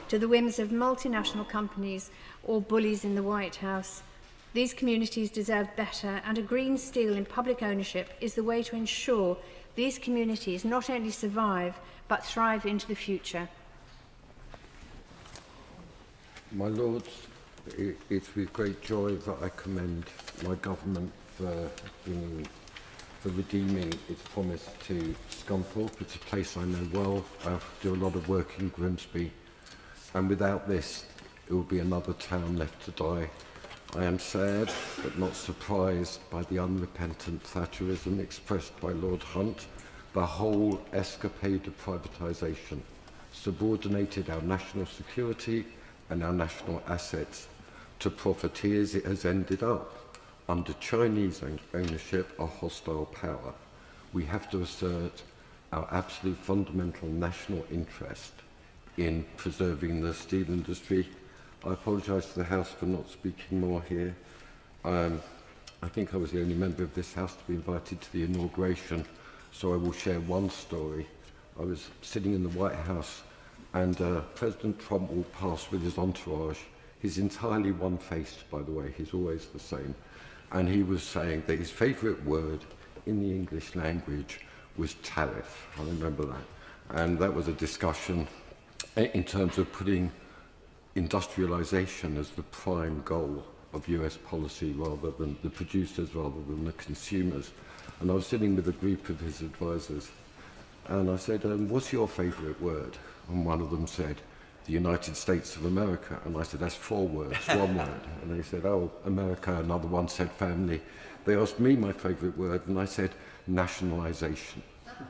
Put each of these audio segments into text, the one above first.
to the whims of multinational companies or bullies in the White House. These communities deserve better, and a green steel in public ownership is the way to ensure these communities not only survive but thrive into the future. My Lords, it's with great joy that I commend my government for redeeming its promise to Scunthorpe. It's a place I know well. I do a lot of work in Grimsby, and without this, it will be another town left to die. I am sad but not surprised by the unrepentant Thatcherism expressed by Lord Hunt. The whole escapade of privatisation subordinated our national security and our national assets to profiteers. It has ended up under Chinese ownership or hostile power. We have to assert our absolute fundamental national interest in preserving the steel industry. I apologise to the House for not speaking more here. I think I was the only member of this House to be invited to the inauguration, so I will share one story. I was sitting in the White House and President Trump walked past with his entourage. He's entirely one-faced, by the way, he's always the same. And he was saying that his favourite word in the English language was tariff. I remember that. And that was a discussion in terms of putting industrialisation as the prime goal of US policy rather than the producers, rather than the consumers. And I was sitting with a group of his advisors, and I said, what's your favourite word? And one of them said, the United States of America. And I said, that's 4 words, 1 word. And they said, oh, America. Another one said family. They asked me my favourite word, and I said, nationalisation.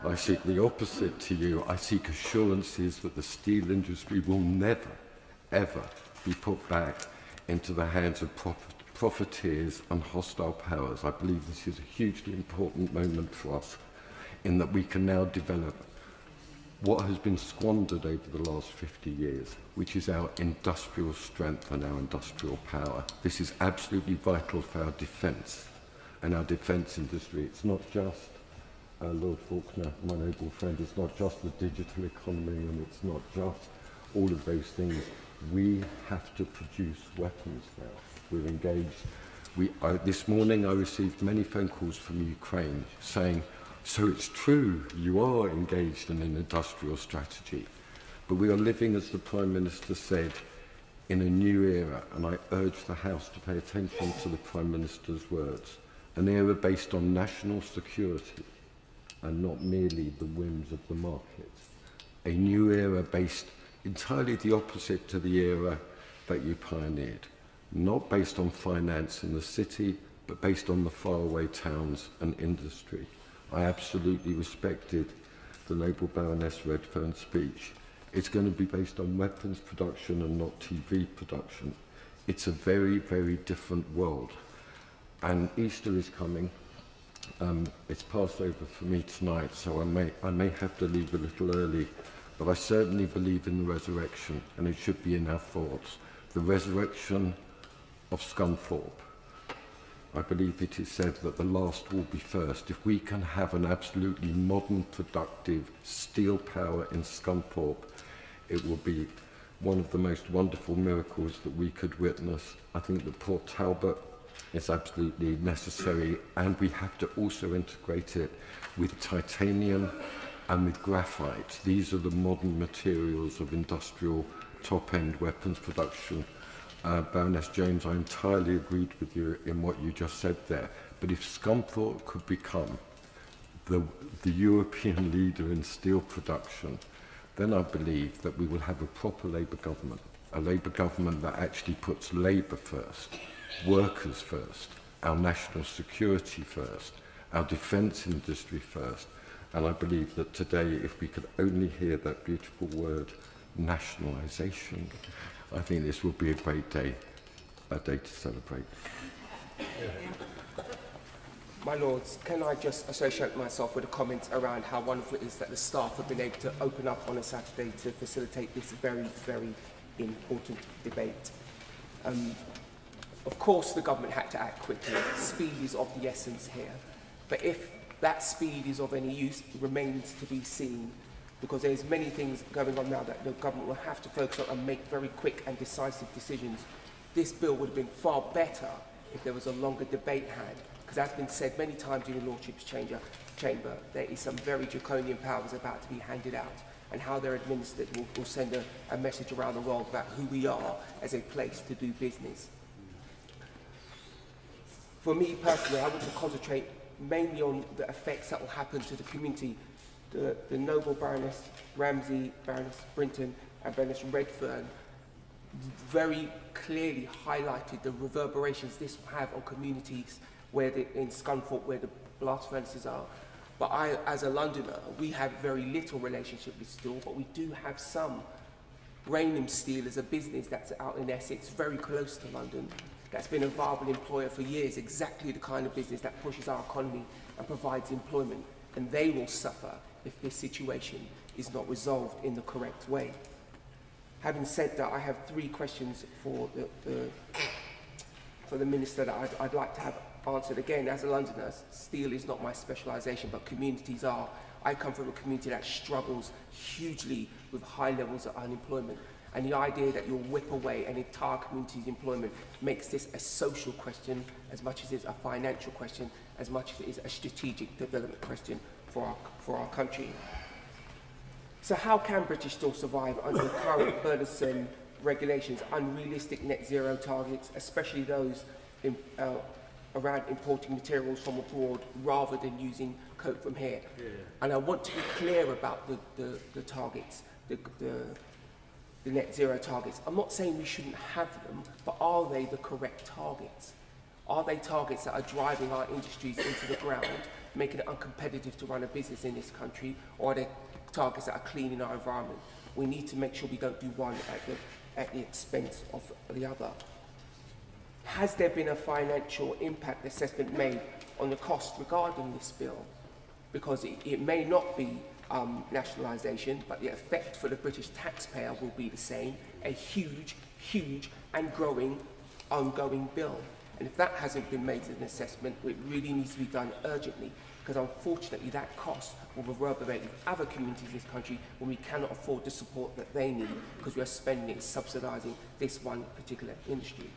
I seek the opposite to you. I seek assurances that the steel industry will never, ever be put back into the hands of profiteers and hostile powers. I believe this is a hugely important moment for us, in that we can now develop what has been squandered over the last 50 years, which is our industrial strength and our industrial power. This is absolutely vital for our defence and our defence industry. It's not just, Lord Faulkner, my noble friend, it's not just the digital economy, and it's not just all of those things. We have to produce weapons now. We're engaged. This morning I received many phone calls from Ukraine saying, so it's true, you are engaged in an industrial strategy. But we are living, as the Prime Minister said, in a new era, and I urge the House to pay attention to the Prime Minister's words, an era based on national security and not merely the whims of the market. A new era based entirely the opposite to the era that you pioneered, not based on finance in the city, but based on the faraway towns and industry. I absolutely respected the noble Baroness Redfern's speech. It's going to be based on weapons production and not TV production. It's a very, very different world. And Easter is coming. It's Passover for me tonight, so I may have to leave a little early, but I certainly believe in the resurrection, and it should be in our thoughts. The resurrection of Scunthorpe. I believe it is said that the last will be first. If we can have an absolutely modern, productive steel power in Scunthorpe, it will be one of the most wonderful miracles that we could witness. I think that Port Talbot is absolutely necessary, and we have to also integrate it with titanium and with graphite. These are the modern materials of industrial top-end weapons production. Baroness Jones, I entirely agreed with you in what you just said there. But if Scunthorpe could become the European leader in steel production, then I believe that we will have a proper Labour government, a Labour government that actually puts Labour first, workers first, our national security first, our defence industry first. And I believe that today, if we could only hear that beautiful word, nationalisation, I think this will be a great day, a day to celebrate. My Lords, can I just associate myself with a comment around how wonderful it is that the staff have been able to open up on a Saturday to facilitate this very, very important debate. Of course, the government had to act quickly. Speed is of the essence here. But if that speed is of any use, it remains to be seen because there's many things going on now that the government will have to focus on and make very quick and decisive decisions. This bill would have been far better if there was a longer debate had, because as has been said many times in the Lordship's chamber, there is some very draconian powers about to be handed out, and how they're administered will send a message around the world about who we are as a place to do business. For me personally, I want to concentrate mainly on the effects that will happen to the community. The noble Baroness Ramsey, Baroness Brinton and Baroness Redfern very clearly highlighted the reverberations this will have on communities in Scunthorpe where the blast furnaces are. But I, as a Londoner, we have very little relationship with steel, but we do have some. Rainham Steel is a business that's out in Essex, very close to London, that's been a viable employer for years, exactly the kind of business that pushes our economy and provides employment, and they will suffer if this situation is not resolved in the correct way. Having said that, I have 3 questions for the Minister that I'd like to have answered. Again, as a Londoner, steel is not my specialisation, but communities are. I come from a community that struggles hugely with high levels of unemployment. And the idea that you'll whip away an entire community's employment makes this a social question as much as it's a financial question, as much as it is a strategic development question for our country. So how can British Steel survive under the current burdensome regulations, unrealistic net zero targets, especially those around importing materials from abroad rather than using coke from here? Yeah. And I want to be clear about the targets, the net zero targets. I'm not saying we shouldn't have them, but are they the correct targets? Are they targets that are driving our industries into the ground, making it uncompetitive to run a business in this country, or are they targets that are cleaning our environment? We need to make sure we don't do one at the expense of the other. Has there been a financial impact assessment made on the cost regarding this bill? Because it may not be nationalisation, but the effect for the British taxpayer will be the same, a huge, huge and growing ongoing bill. And if that hasn't been made as an assessment, it really needs to be done urgently, because unfortunately that cost will reverberate with other communities in this country when we cannot afford the support that they need, because we are spending it subsidising this one particular industry.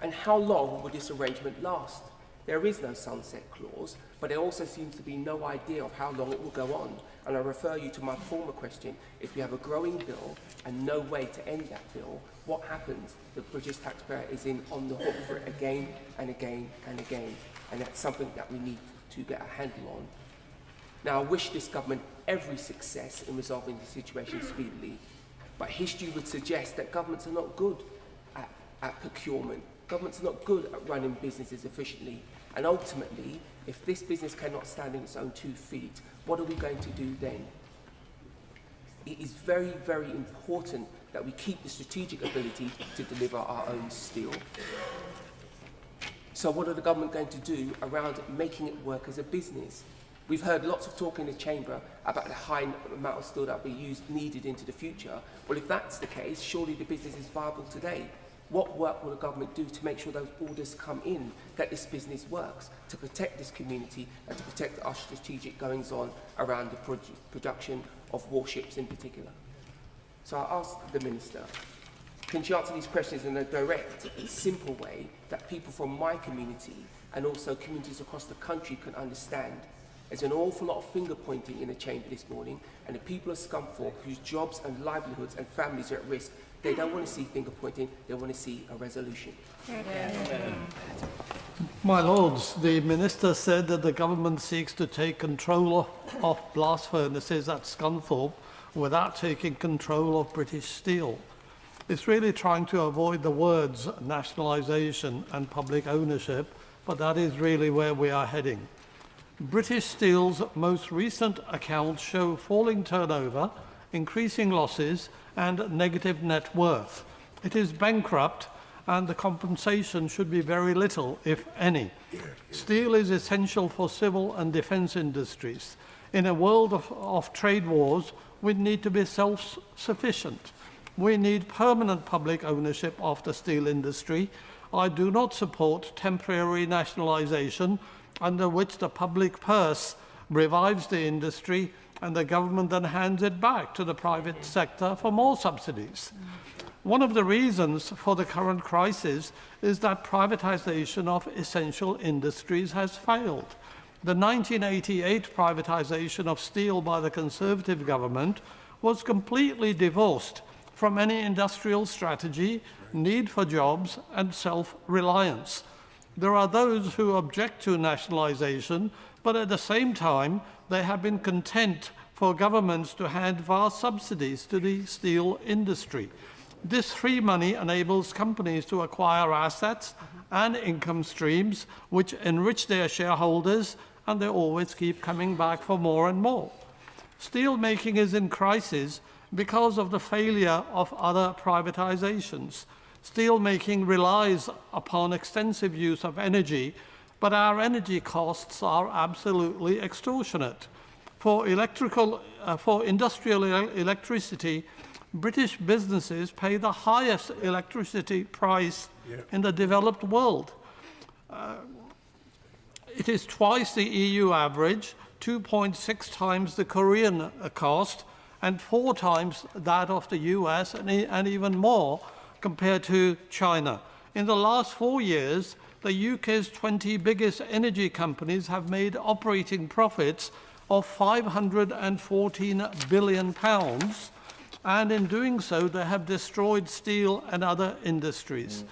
And how long will this arrangement last? There is no sunset clause, but there also seems to be no idea of how long it will go on. And I refer you to my former question. If we have a growing bill and no way to end that bill, what happens? The British taxpayer is on the hook for it again and again and again. And that's something that we need to get a handle on. Now, I wish this government every success in resolving the situation speedily, but history would suggest that governments are not good at procurement. Governments are not good at running businesses efficiently. And ultimately, if this business cannot stand on its own 2 feet, what are we going to do then? It is very, very important that we keep the strategic ability to deliver our own steel. So what are the government going to do around making it work as a business? We've heard lots of talk in the chamber about the high amount of steel that will be needed into the future. Well, if that's the case, surely the business is viable today. What work will the government do to make sure those orders come in, that this business works, to protect this community and to protect our strategic goings-on around the production of warships in particular? So I ask the Minister, can she answer these questions in a direct, simple way that people from my community and also communities across the country can understand? There's an awful lot of finger-pointing in the chamber this morning, and the people of Scunthorpe, whose jobs and livelihoods and families are at risk, they don't want to see finger-pointing, they want to see a resolution. My Lords, the Minister said that the government seeks to take control of blast furnaces at Scunthorpe without taking control of British Steel. It's really trying to avoid the words nationalisation and public ownership, but that is really where we are heading. British Steel's most recent accounts show falling turnover, increasing losses and negative net worth. It is bankrupt, and the compensation should be very little, if any. Steel is essential for civil and defence industries. In a world of trade wars, we need to be self-sufficient. We need permanent public ownership of the steel industry. I do not support temporary nationalisation under which the public purse revives the industry, and the government then hands it back to the private sector for more subsidies. One of the reasons for the current crisis is that privatization of essential industries has failed. The 1988 privatization of steel by the Conservative government was completely divorced from any industrial strategy, need for jobs, and self-reliance. There are those who object to nationalisation, but at the same time, they have been content for governments to hand vast subsidies to the steel industry. This free money enables companies to acquire assets and income streams which enrich their shareholders, and they always keep coming back for more and more. Steel making is in crisis because of the failure of other privatizations. Steel making relies upon extensive use of energy, but our energy costs are absolutely extortionate. For industrial electricity, British businesses pay the highest electricity price in the developed world. It is twice the EU average, 2.6 times the Korean cost, and 4 times that of the US, and even more compared to China. In the last 4 years, the UK's 20 biggest energy companies have made operating profits of £514 billion, and in doing so, they have destroyed steel and other industries.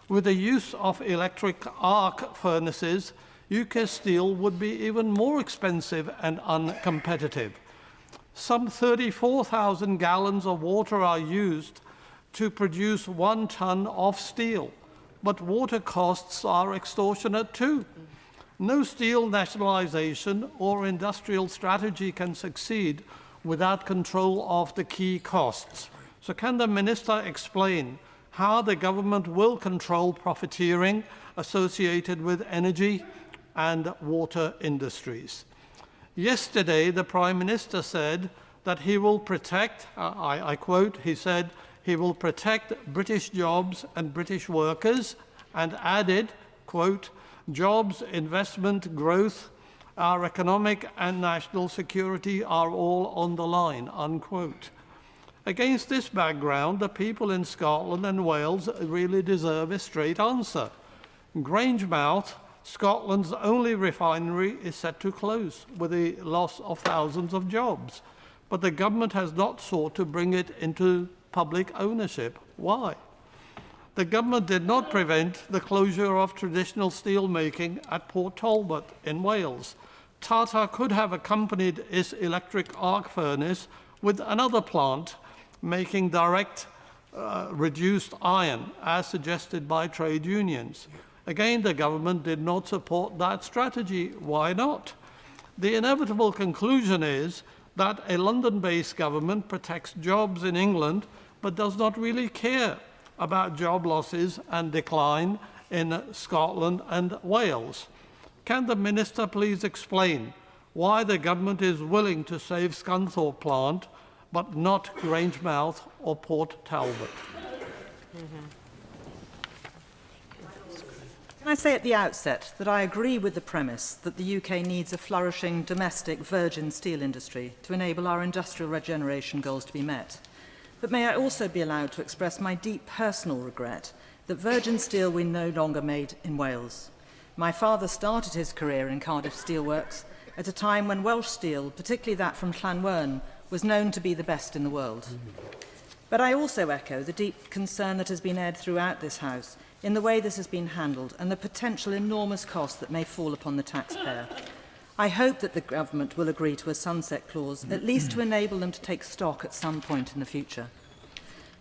With the use of electric arc furnaces, UK steel would be even more expensive and uncompetitive. Some 34,000 gallons of water are used to produce 1 ton of steel, but water costs are extortionate too. No steel nationalisation or industrial strategy can succeed without control of the key costs. So can the Minister explain how the government will control profiteering associated with energy and water industries? Yesterday, the Prime Minister said that he will protect, I quote, he said, he will protect British jobs and British workers, and added, quote, jobs, investment, growth, our economic and national security are all on the line, unquote. Against this background, the people in Scotland and Wales really deserve a straight answer. Grangemouth, Scotland's only refinery, is set to close with the loss of thousands of jobs, but the government has not sought to bring it into public ownership. Why? The government did not prevent the closure of traditional steel making at Port Talbot in Wales. Tata could have accompanied its electric arc furnace with another plant making direct reduced iron, as suggested by trade unions. Again, the government did not support that strategy. Why not? The inevitable conclusion is that a London-based government protects jobs in England but does not really care about job losses and decline in Scotland and Wales. Can the Minister please explain why the government is willing to save Scunthorpe plant but not Grangemouth or Port Talbot? Can I say at the outset that I agree with the premise that the UK needs a flourishing domestic virgin steel industry to enable our industrial regeneration goals to be met. But may I also be allowed to express my deep personal regret that virgin steel will no longer made in Wales. My father started his career in Cardiff Steelworks at a time when Welsh steel, particularly that from Llanwern, was known to be the best in the world. But I also echo the deep concern that has been aired throughout this House in the way this has been handled and the potential enormous cost that may fall upon the taxpayer. I hope that the government will agree to a sunset clause, at least to enable them to take stock at some point in the future.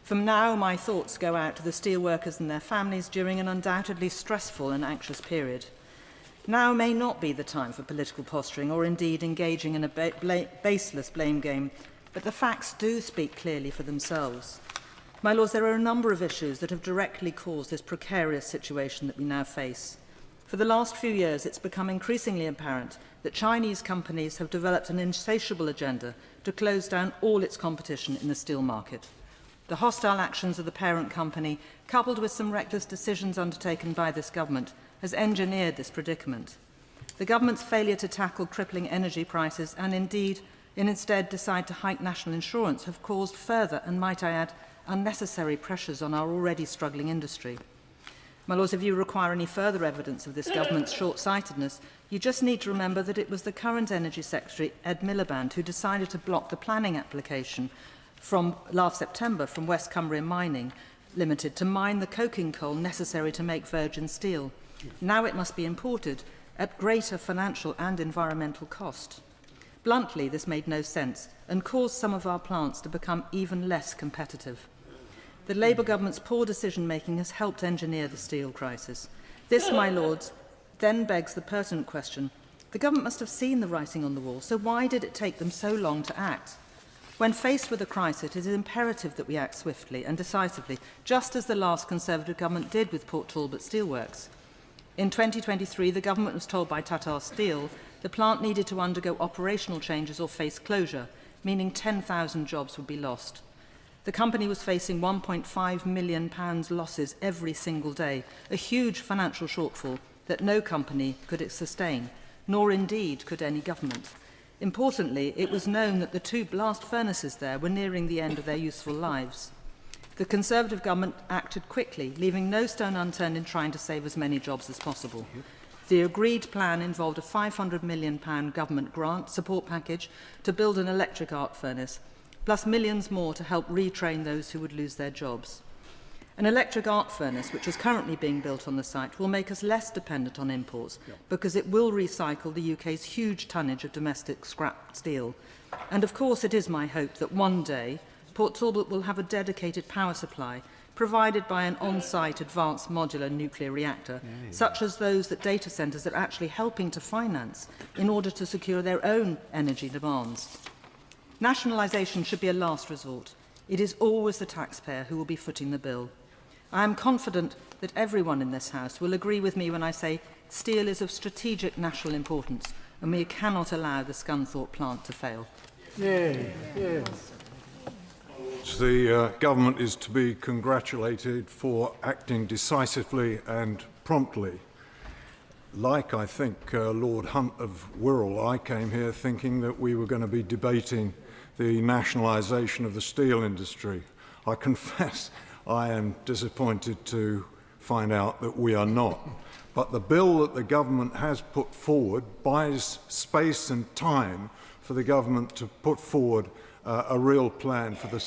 From now, my thoughts go out to the steelworkers and their families during an undoubtedly stressful and anxious period. Now may not be the time for political posturing or indeed engaging in a baseless blame game, but the facts do speak clearly for themselves. My Lords, there are a number of issues that have directly caused this precarious situation that we now face. For the last few years, it's become increasingly apparent that Chinese companies have developed an insatiable agenda to close down all its competition in the steel market. The hostile actions of the parent company, coupled with some reckless decisions undertaken by this government, has engineered this predicament. the government's failure to tackle crippling energy prices and instead decide to hike national insurance have caused further, and might I add, unnecessary pressures on our already struggling industry. My Lords, if you require any further evidence of this government's short-sightedness, you just need to remember that it was the current Energy Secretary, Ed Miliband, who decided to block the planning application from last September from West Cumbrian Mining Limited to mine the coking coal necessary to make virgin steel. Now it must be imported at greater financial and environmental cost. Bluntly, this made no sense and caused some of our plants to become even less competitive. The Labour government's poor decision-making has helped engineer the steel crisis. This, my Lords, then begs the pertinent question. The government must have seen the writing on the wall, so why did it take them so long to act? When faced with a crisis, it is imperative that we act swiftly and decisively, just as the last Conservative government did with Port Talbot Steelworks. In 2023, the government was told by Tata Steel the plant needed to undergo operational changes or face closure, meaning 10,000 jobs would be lost. The company was facing £1.5 million losses every single day, a huge financial shortfall that no company could sustain, nor indeed could any government. Importantly, it was known that the 2 blast furnaces there were nearing the end of their useful lives. The Conservative government acted quickly, leaving no stone unturned in trying to save as many jobs as possible. The agreed plan involved a £500 million government grant support package to build an electric arc furnace, plus millions more to help retrain those who would lose their jobs. An electric arc furnace, which is currently being built on the site, will make us less dependent on imports because it will recycle the UK's huge tonnage of domestic scrap steel. And of course it is my hope that one day Port Talbot will have a dedicated power supply provided by an on-site advanced modular nuclear reactor, such as those that data centres are actually helping to finance in order to secure their own energy demands. Nationalisation should be a last resort. It is always the taxpayer who will be footing the bill. I am confident that everyone in this House will agree with me when I say steel is of strategic national importance and we cannot allow the Scunthorpe plant to fail. The government is to be congratulated for acting decisively and promptly. Like, I think, Lord Hunt of Wirral, I came here thinking that we were going to be debating the nationalisation of the steel industry. I confess I am disappointed to find out that we are not. But the bill that the government has put forward buys space and time for the government to put forward a real plan for the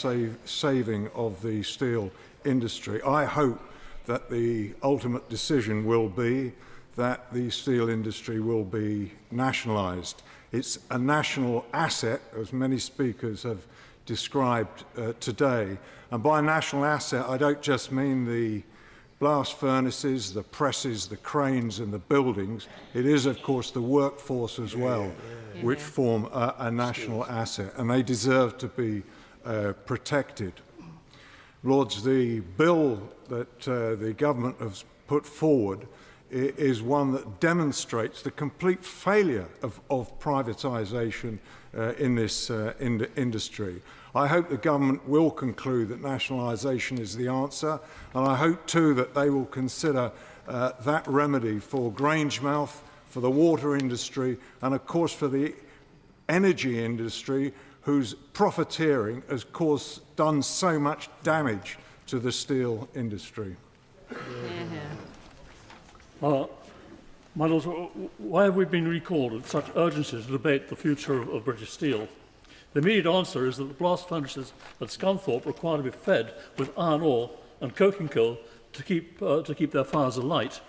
saving of the steel industry. I hope that the ultimate decision will be that the steel industry will be nationalised. It's a national asset, as many speakers have described today. And by national asset, I don't just mean the blast furnaces, the presses, the cranes and the buildings. It is, of course, the workforce as well, which form a national asset, and they deserve to be protected. Lords, the bill that the government has put forward is one that demonstrates the complete failure of privatisation in this industry. I hope the government will conclude that nationalisation is the answer, and I hope too that they will consider that remedy for Grangemouth, for the water industry, and of course for the energy industry, whose profiteering has done so much damage to the steel industry. My Lords, why have we been recalled with such urgency to debate the future of British steel? The immediate answer is that the blast furnaces at Scunthorpe require to be fed with iron ore and coking coal to keep their fires alight.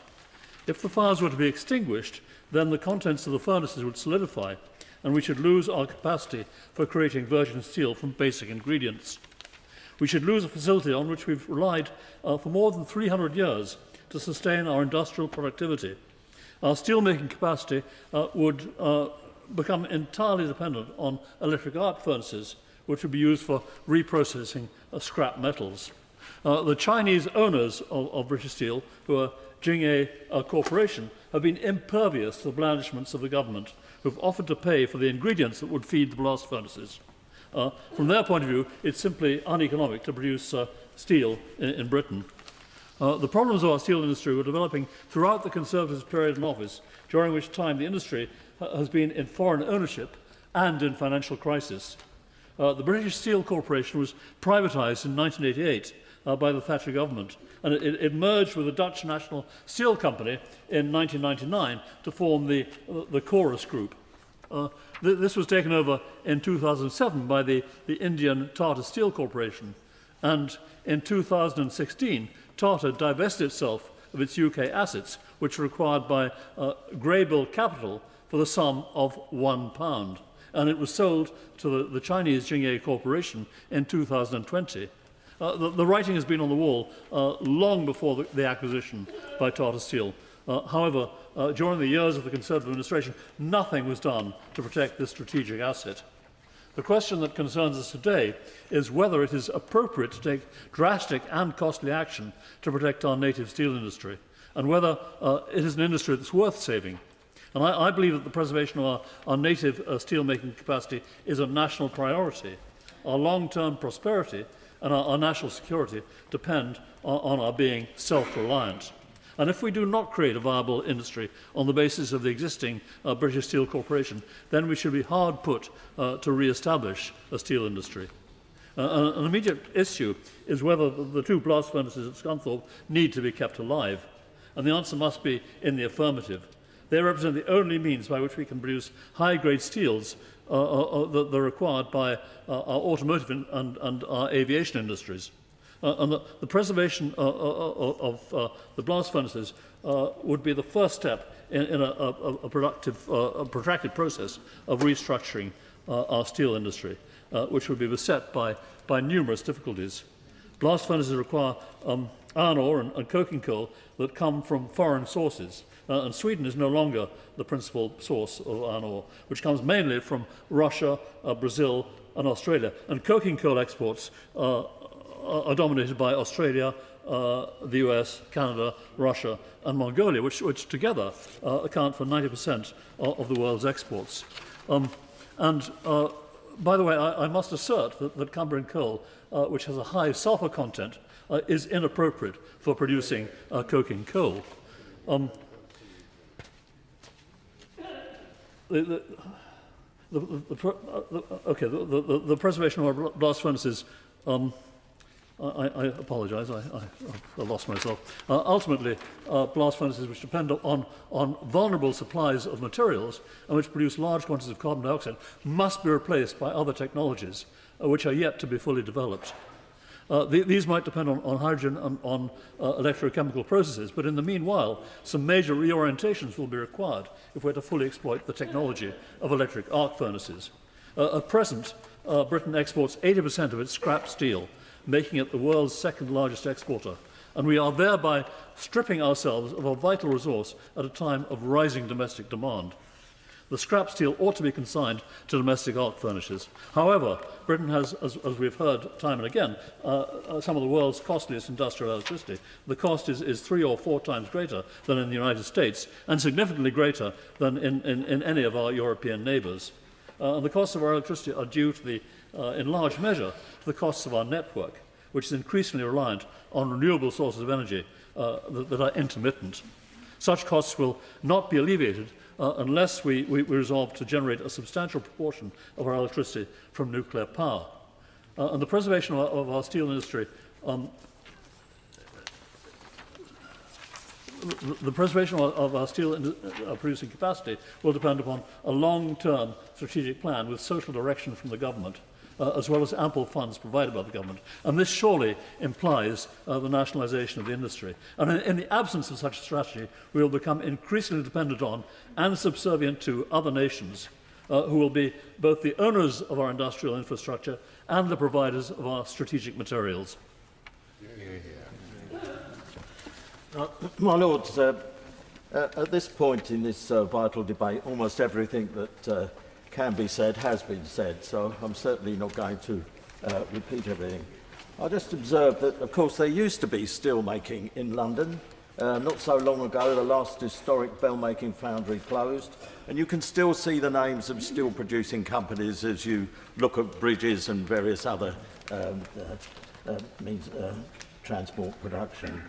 If the fires were to be extinguished, then the contents of the furnaces would solidify, and we should lose our capacity for creating virgin steel from basic ingredients. We should lose a facility on which we've relied for more than 300 years to sustain our industrial productivity. Our steelmaking capacity would become entirely dependent on electric arc furnaces, which would be used for reprocessing scrap metals. The Chinese owners of British Steel, who are Jinghe Corporation, have been impervious to the blandishments of the government, who have offered to pay for the ingredients that would feed the blast furnaces. From their point of view, it's simply uneconomic to produce steel in Britain. The problems of our steel industry were developing throughout the Conservatives' period in office, during which time the industry has been in foreign ownership and in financial crisis. The British Steel Corporation was privatised in 1988 by the Thatcher government, and it merged with the Dutch National Steel Company in 1999 to form the Chorus Group. This was taken over in 2007 by the Indian Tata Steel Corporation, and in 2016 Tata divested itself of its UK assets, which were acquired by Greybill Capital for the sum of £1, and it was sold to the Chinese Jingye Corporation in 2020. The writing has been on the wall long before the acquisition by Tata Steel. However, during the years of the Conservative administration, nothing was done to protect this strategic asset. The question that concerns us today is whether it is appropriate to take drastic and costly action to protect our native steel industry, and whether it is an industry that's worth saving. And I believe that the preservation of our native steel-making capacity is a national priority. Our long-term prosperity and our national security depend on our being self-reliant. And if we do not create a viable industry on the basis of the existing British Steel Corporation, then we should be hard put to re-establish a steel industry. An immediate issue is whether the two blast furnaces at Scunthorpe need to be kept alive. And the answer must be in the affirmative. They represent the only means by which we can produce high-grade steels that are required by our automotive and our aviation industries. And the preservation of the blast furnaces would be the first step in a protracted process of restructuring our steel industry, which would be beset by numerous difficulties. Blast furnaces require iron ore and coking coal that come from foreign sources. And Sweden is no longer the principal source of iron ore, which comes mainly from Russia, Brazil and Australia. And coking coal exports are dominated by Australia, the US, Canada, Russia and Mongolia, which together account for 90% of the world's exports. By the way, I must assert that Cumbrian coal, which has a high sulphur content, is inappropriate for producing coking coal. The preservation of our blast furnaces, I apologise, I lost myself. Ultimately, blast furnaces which depend on vulnerable supplies of materials and which produce large quantities of carbon dioxide must be replaced by other technologies which are yet to be fully developed. These might depend on hydrogen and on electrochemical processes, but in the meanwhile, some major reorientations will be required if we're to fully exploit the technology of electric arc furnaces. At present, Britain exports 80% of its scrap steel, making it the world's second largest exporter, and we are thereby stripping ourselves of a vital resource at a time of rising domestic demand. The scrap steel ought to be consigned to domestic arc furnaces. However, Britain has, as we've heard time and again, some of the world's costliest industrial electricity. The cost is 3 or 4 times greater than in the United States and significantly greater than in any of our European neighbours. And the costs of our electricity are due to in large measure, to the costs of our network, which is increasingly reliant on renewable sources of energy that are intermittent. Such costs will not be alleviated unless we resolve to generate a substantial proportion of our electricity from nuclear power. And the preservation of our steel industry, the preservation of our steel producing capacity will depend upon a long-term strategic plan with social direction from the government, as well as ample funds provided by the government. And this surely implies the nationalisation of the industry. And in the absence of such a strategy, we will become increasingly dependent on and subservient to other nations who will be both the owners of our industrial infrastructure and the providers of our strategic materials. My Lords, at this point in this vital debate, almost everything that can be said has been said, so I'm certainly not going to repeat everything. I just observed that, of course, there used to be steel making in London. Not so long ago, the last historic bell-making foundry closed, and you can still see the names of steel-producing companies as you look at bridges and various other means transport production.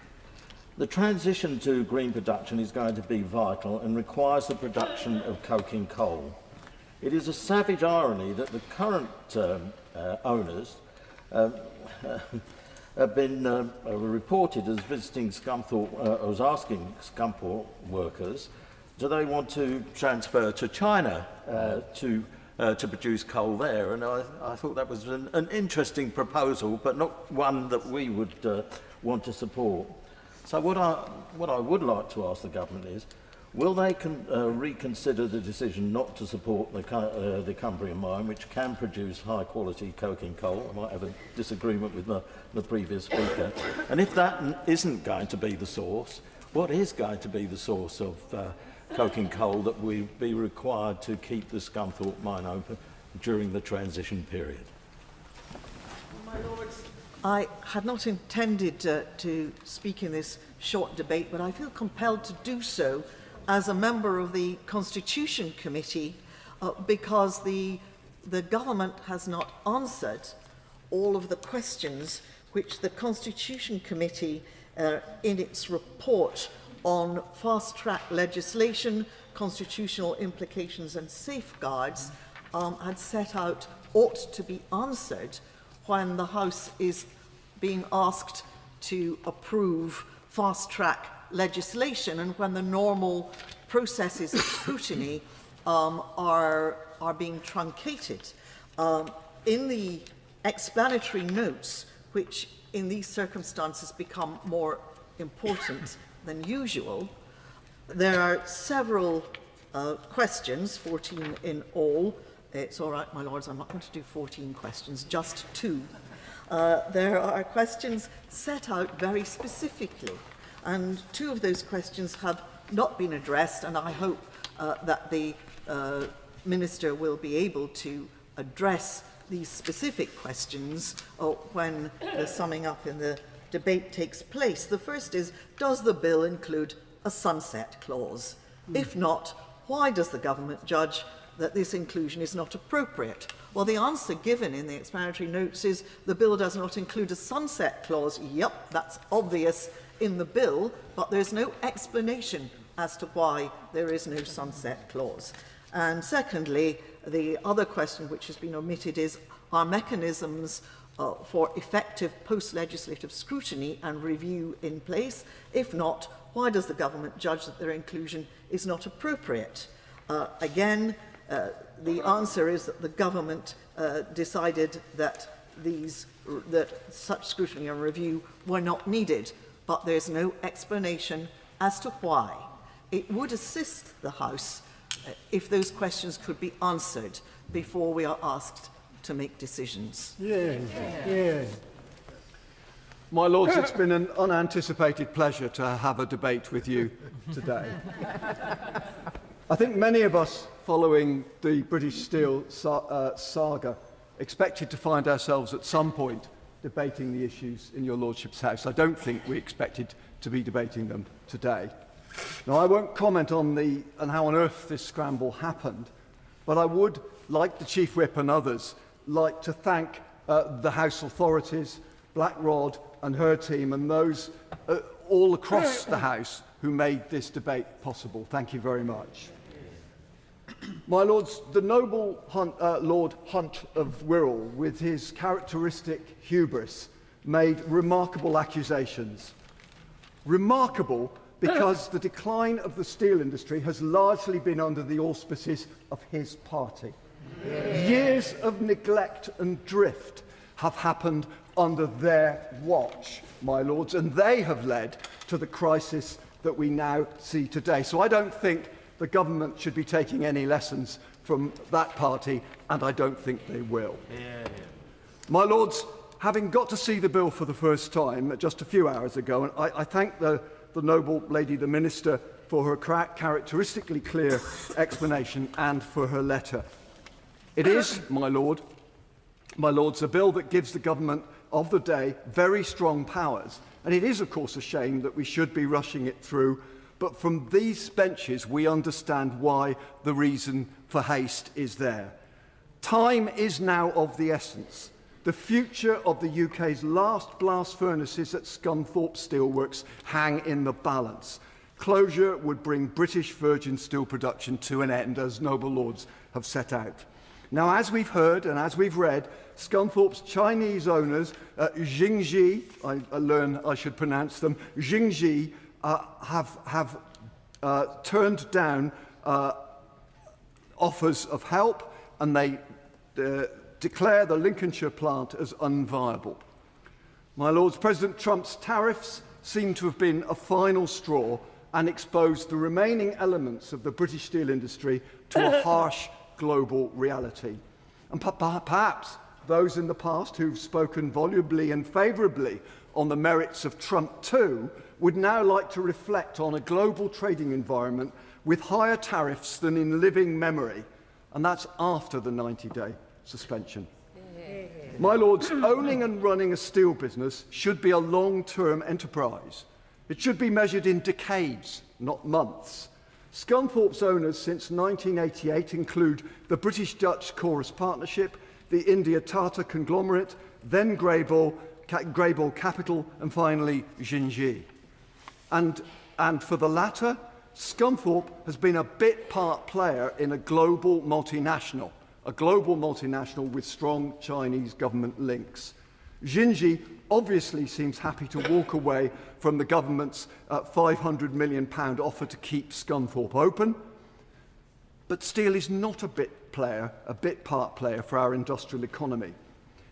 The transition to green production is going to be vital and requires the production of coking coal. It is a savage irony that the current owners have been reported as visiting Scunthorpe, as asking Scunthorpe workers, do they want to transfer to China to produce coal there? And I thought that was an interesting proposal, but not one that we would want to support. So what I would like to ask the government is, will they reconsider the decision not to support the Cumbrian mine, which can produce high-quality coking coal? I might have a disagreement with the previous speaker. And if that isn't going to be the source, what is going to be the source of coking coal that will be required to keep the Scunthorpe mine open during the transition period? My Lords, I had not intended to speak in this short debate, but I feel compelled to do so as a member of the Constitution Committee because the government has not answered all of the questions which the Constitution Committee in its report on fast-track legislation, constitutional implications and safeguards had set out ought to be answered when the House is being asked to approve fast-track legislation and when the normal processes of scrutiny are being truncated. In the explanatory notes, which in these circumstances become more important than usual, there are several questions, 14 in all. It's all right, my lords, I'm not going to do 14 questions, just 2. There are questions set out very specifically, and 2 of those questions have not been addressed, and I hope that the Minister will be able to address these specific questions when the summing up in the debate takes place. The first is, does the bill include a sunset clause? If not, why does the government judge that this inclusion is not appropriate? Well, the answer given in the explanatory notes is the bill does not include a sunset clause. Yep, that's obvious in the bill, but there's no explanation as to why there is no sunset clause. And secondly, the other question which has been omitted is, are mechanisms for effective post-legislative scrutiny and review in place? If not, why does the government judge that their inclusion is not appropriate? Again, the answer is that the government decided that such scrutiny and review were not needed, but there's no explanation as to why. It would assist the House if those questions could be answered before we are asked to make decisions. Yeah. My Lords, it's been an unanticipated pleasure to have a debate with you today. I think many of us following the British Steel saga expected to find ourselves at some point debating the issues in your Lordship's House. I don't think we expected to be debating them today. Now, I won't comment on how on earth this scramble happened, but I would, like the Chief Whip and others, like to thank the House authorities, Blackrod and her team, and those all across the House who made this debate possible. Thank you very much. My Lords, the noble Lord Hunt of Wirral, with his characteristic hubris, made remarkable accusations. Remarkable because the decline of the steel industry has largely been under the auspices of his party. Years of neglect and drift have happened under their watch, my Lords, and they have led to the crisis that we now see today. So I don't think the government should be taking any lessons from that party, and I don't think they will. My Lords, having got to see the bill for the first time just a few hours ago, and I thank the noble lady, the Minister, for her characteristically clear explanation and for her letter. It is, my Lords, a bill that gives the government of the day very strong powers, and it is, of course, a shame that we should be rushing it through, but from these benches we understand why the reason for haste is there. Time is now of the essence. the future of the UK's last blast furnaces at Scunthorpe Steelworks hang in the balance. Closure would bring British virgin steel production to an end, as noble lords have set out. Now, as we've heard and as we've read, Scunthorpe's Chinese owners, Jingji, I learn I should pronounce them, Jingji, have turned down offers of help, and they declare the Lincolnshire plant as unviable. My lords, President Trump's tariffs seem to have been a final straw and exposed the remaining elements of the British steel industry to a harsh global reality. And perhaps those in the past who've spoken volubly and favourably on the merits of Trump too would now like to reflect on a global trading environment with higher tariffs than in living memory, and that's after the 90-day suspension. My lords, owning and running a steel business should be a long-term enterprise. It should be measured in decades, not months. Scunthorpe's owners since 1988 include the British-Dutch Chorus Partnership, the India-Tata conglomerate, then Greyball Capital, and finally Jingji. And for the latter, Scunthorpe has been a bit-part player in a global multinational with strong Chinese government links. Jingji obviously seems happy to walk away from the government's £500 million offer to keep Scunthorpe open, but steel is not a bit-part player for our industrial economy.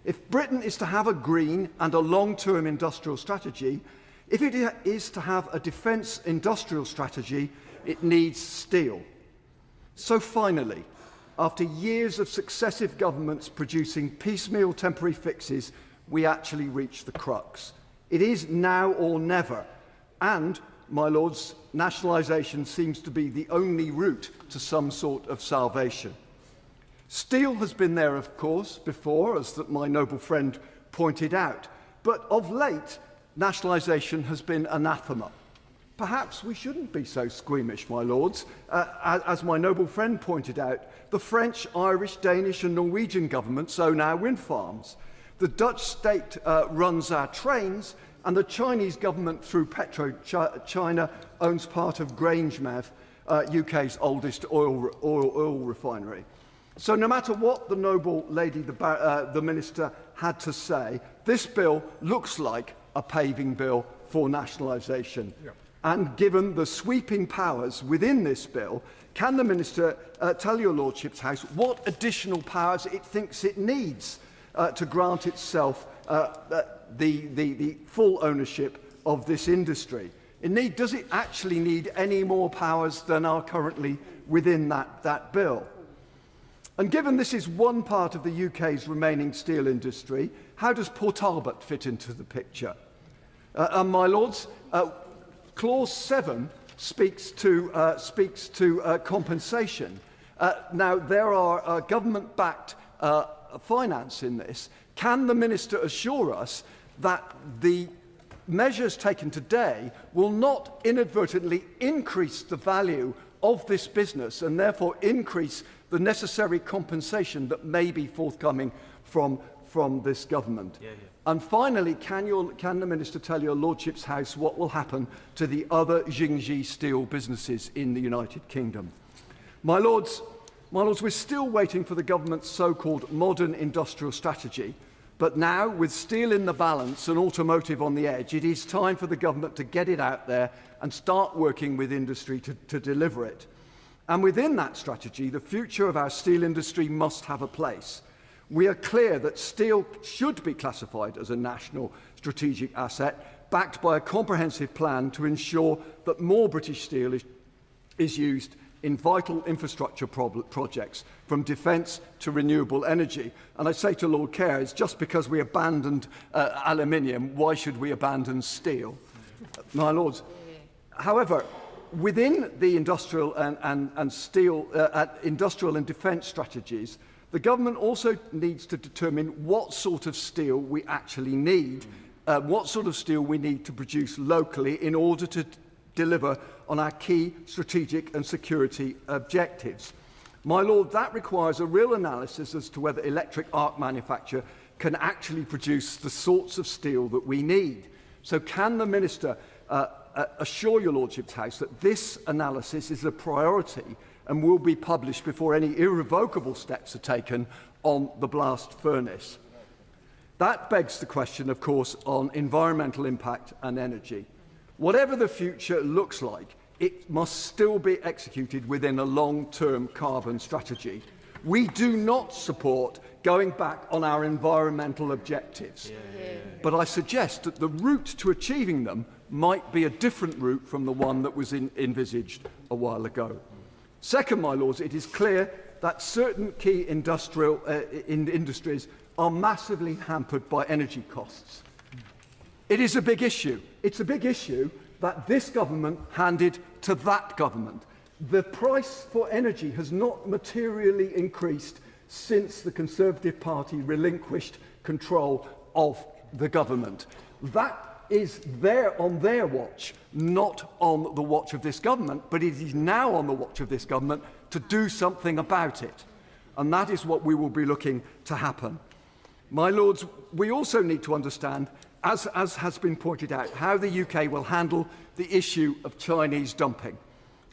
If Britain is to have a green and a long-term industrial strategy, if it is to have a defence industrial strategy, it needs steel. So finally, after years of successive governments producing piecemeal temporary fixes, we actually reach the crux. It is now or never, and, my lords, nationalisation seems to be the only route to some sort of salvation. Steel has been there, of course, before, as my noble friend pointed out, but of late, nationalisation has been anathema. Perhaps we shouldn't be so squeamish, my lords. As my noble friend pointed out, the French, Irish, Danish and Norwegian governments own our wind farms. The Dutch state runs our trains, and the Chinese government, through PetroChina, owns part of Grangemouth, UK's oldest oil refinery. So no matter what the noble lady, the Minister, had to say, this bill looks like a paving bill for nationalisation. Yep. And given the sweeping powers within this bill, can the Minister tell your Lordship's House what additional powers it thinks it needs to grant itself the full ownership of this industry? Indeed, does it actually need any more powers than are currently within that bill? And given this is one part of the UK's remaining steel industry, how does Port Talbot fit into the picture? My lords, Clause 7 speaks to compensation. Now, there are government-backed finance in this. Can the Minister assure us that the measures taken today will not inadvertently increase the value of this business and therefore increase the necessary compensation that may be forthcoming from this government? Yeah. And finally, can the Minister tell your Lordship's House what will happen to the other Jingji steel businesses in the United Kingdom? My lords, we're still waiting for the government's so-called modern industrial strategy, but now, with steel in the balance and automotive on the edge, it is time for the government to get it out there and start working with industry to deliver it. And within that strategy, the future of our steel industry must have a place. We are clear that steel should be classified as a national strategic asset, backed by a comprehensive plan to ensure that more British steel is used in vital infrastructure projects, from defence to renewable energy. And I say to Lord Kerr, it's just because we abandoned aluminium, why should we abandon steel? My lords, however, within the industrial and steel, industrial and defence strategies, the government also needs to determine what sort of steel we actually need, what sort of steel we need to produce locally in order to deliver on our key strategic and security objectives. My lord, that requires a real analysis as to whether electric arc manufacture can actually produce the sorts of steel that we need. So can the Minister assure your Lordship's House that this analysis is a priority and will be published before any irrevocable steps are taken on the blast furnace? That begs the question, of course, on environmental impact and energy. Whatever the future looks like, it must still be executed within a long-term carbon strategy. We do not support going back on our environmental objectives. But I suggest that the route to achieving them might be a different route from the one that was envisaged a while ago. Second, my Lords, it is clear that certain key industries are massively hampered by energy costs. It is a big issue. It's a big issue that this government handed to that government. The price for energy has not materially increased since the Conservative Party relinquished control of the government. That is there on their watch, not on the watch of this government, but it is now on the watch of this government to do something about it. And that is what we will be looking to happen. My Lords, we also need to understand, as has been pointed out, how the UK will handle the issue of Chinese dumping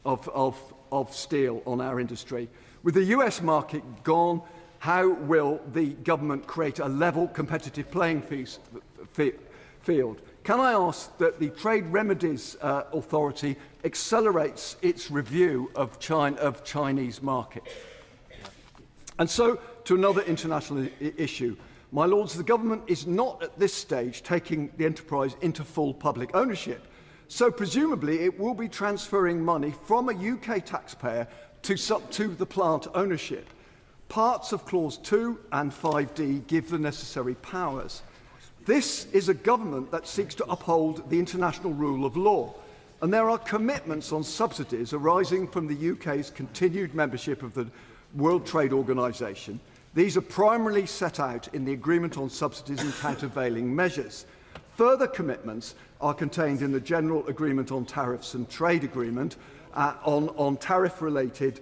of steel on our industry. With the US market gone, how will the government create a level competitive playing field? Can I ask that the Trade Remedies Authority accelerates its review of Chinese market? And so to another international issue. My Lords, the government is not at this stage taking the enterprise into full public ownership. So presumably it will be transferring money from a UK taxpayer to the plant ownership. Parts of Clause 2 and 5D give the necessary powers. This is a government that seeks to uphold the international rule of law, and there are commitments on subsidies arising from the UK's continued membership of the World Trade Organization. These are primarily set out in the Agreement on Subsidies and Countervailing Measures. Further commitments are contained in the General Agreement on Tariffs and Trade Agreement on trade-related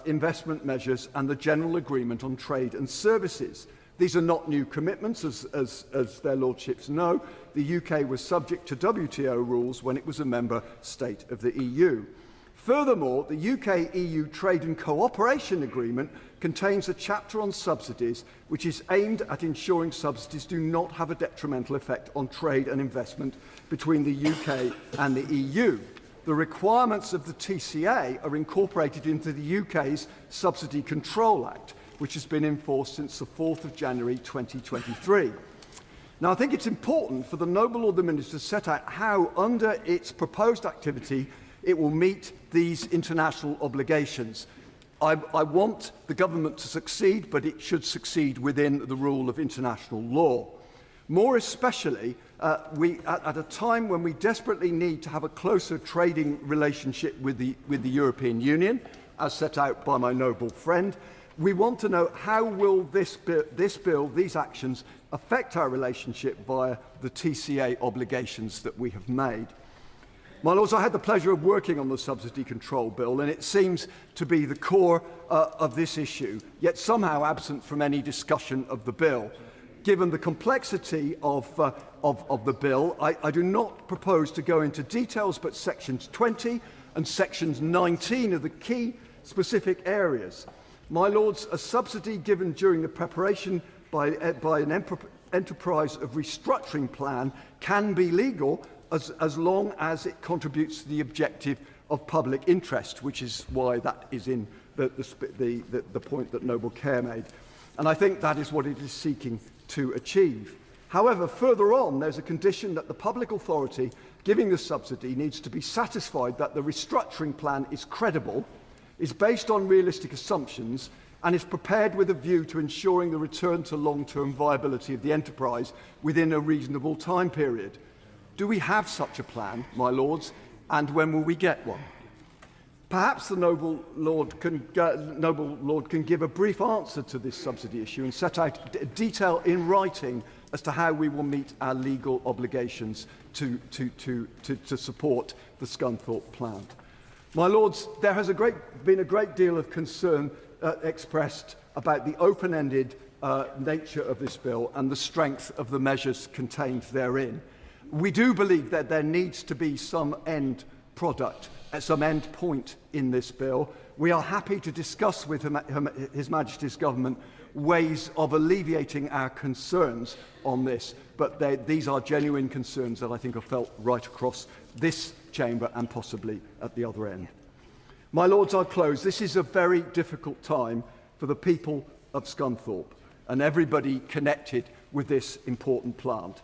investment measures and the General Agreement on Trade and Services. These are not new commitments, as their lordships know. The UK was subject to WTO rules when it was a member state of the EU. Furthermore, the UK-EU Trade and Cooperation Agreement contains a chapter on subsidies which is aimed at ensuring subsidies do not have a detrimental effect on trade and investment between the UK and the EU. The requirements of the TCA are incorporated into the UK's Subsidy Control Act, which has been enforced since the 4th of January 2023. Now, I think it's important for the Noble Lord the Minister to set out how, under its proposed activity, it will meet these international obligations. I want the government to succeed, but it should succeed within the rule of international law. More especially, at a time when we desperately need to have a closer trading relationship with the European Union, as set out by my noble friend, we want to know how will this bill, these actions, affect our relationship via the TCA obligations that we have made. My Lords, I had the pleasure of working on the Subsidy Control Bill, and it seems to be the core of this issue, yet somehow absent from any discussion of the bill. Given the complexity of the bill, I do not propose to go into details, but sections 20 and sections 19 are the key specific areas. My Lords, a subsidy given during the preparation by an enterprise of restructuring plan can be legal as long as it contributes to the objective of public interest, which is why that is in the point that Noble Care made. And I think that is what it is seeking to achieve. However, further on, there's a condition that the public authority giving the subsidy needs to be satisfied that the restructuring plan is credible, is based on realistic assumptions, and is prepared with a view to ensuring the return to long-term viability of the enterprise within a reasonable time period. Do we have such a plan, my Lords, and when will we get one? Perhaps the Noble Lord can give a brief answer to this subsidy issue and set out detail in writing as to how we will meet our legal obligations to support the Scunthorpe plant. My Lords, there has been a great deal of concern expressed about the open-ended nature of this bill and the strength of the measures contained therein. We do believe that there needs to be some end product, some end point in this bill. We are happy to discuss with His Majesty's Government ways of alleviating our concerns on this, but these are genuine concerns that I think are felt right across this chamber and possibly at the other end. My Lords, I'll close. This is a very difficult time for the people of Scunthorpe and everybody connected with this important plant.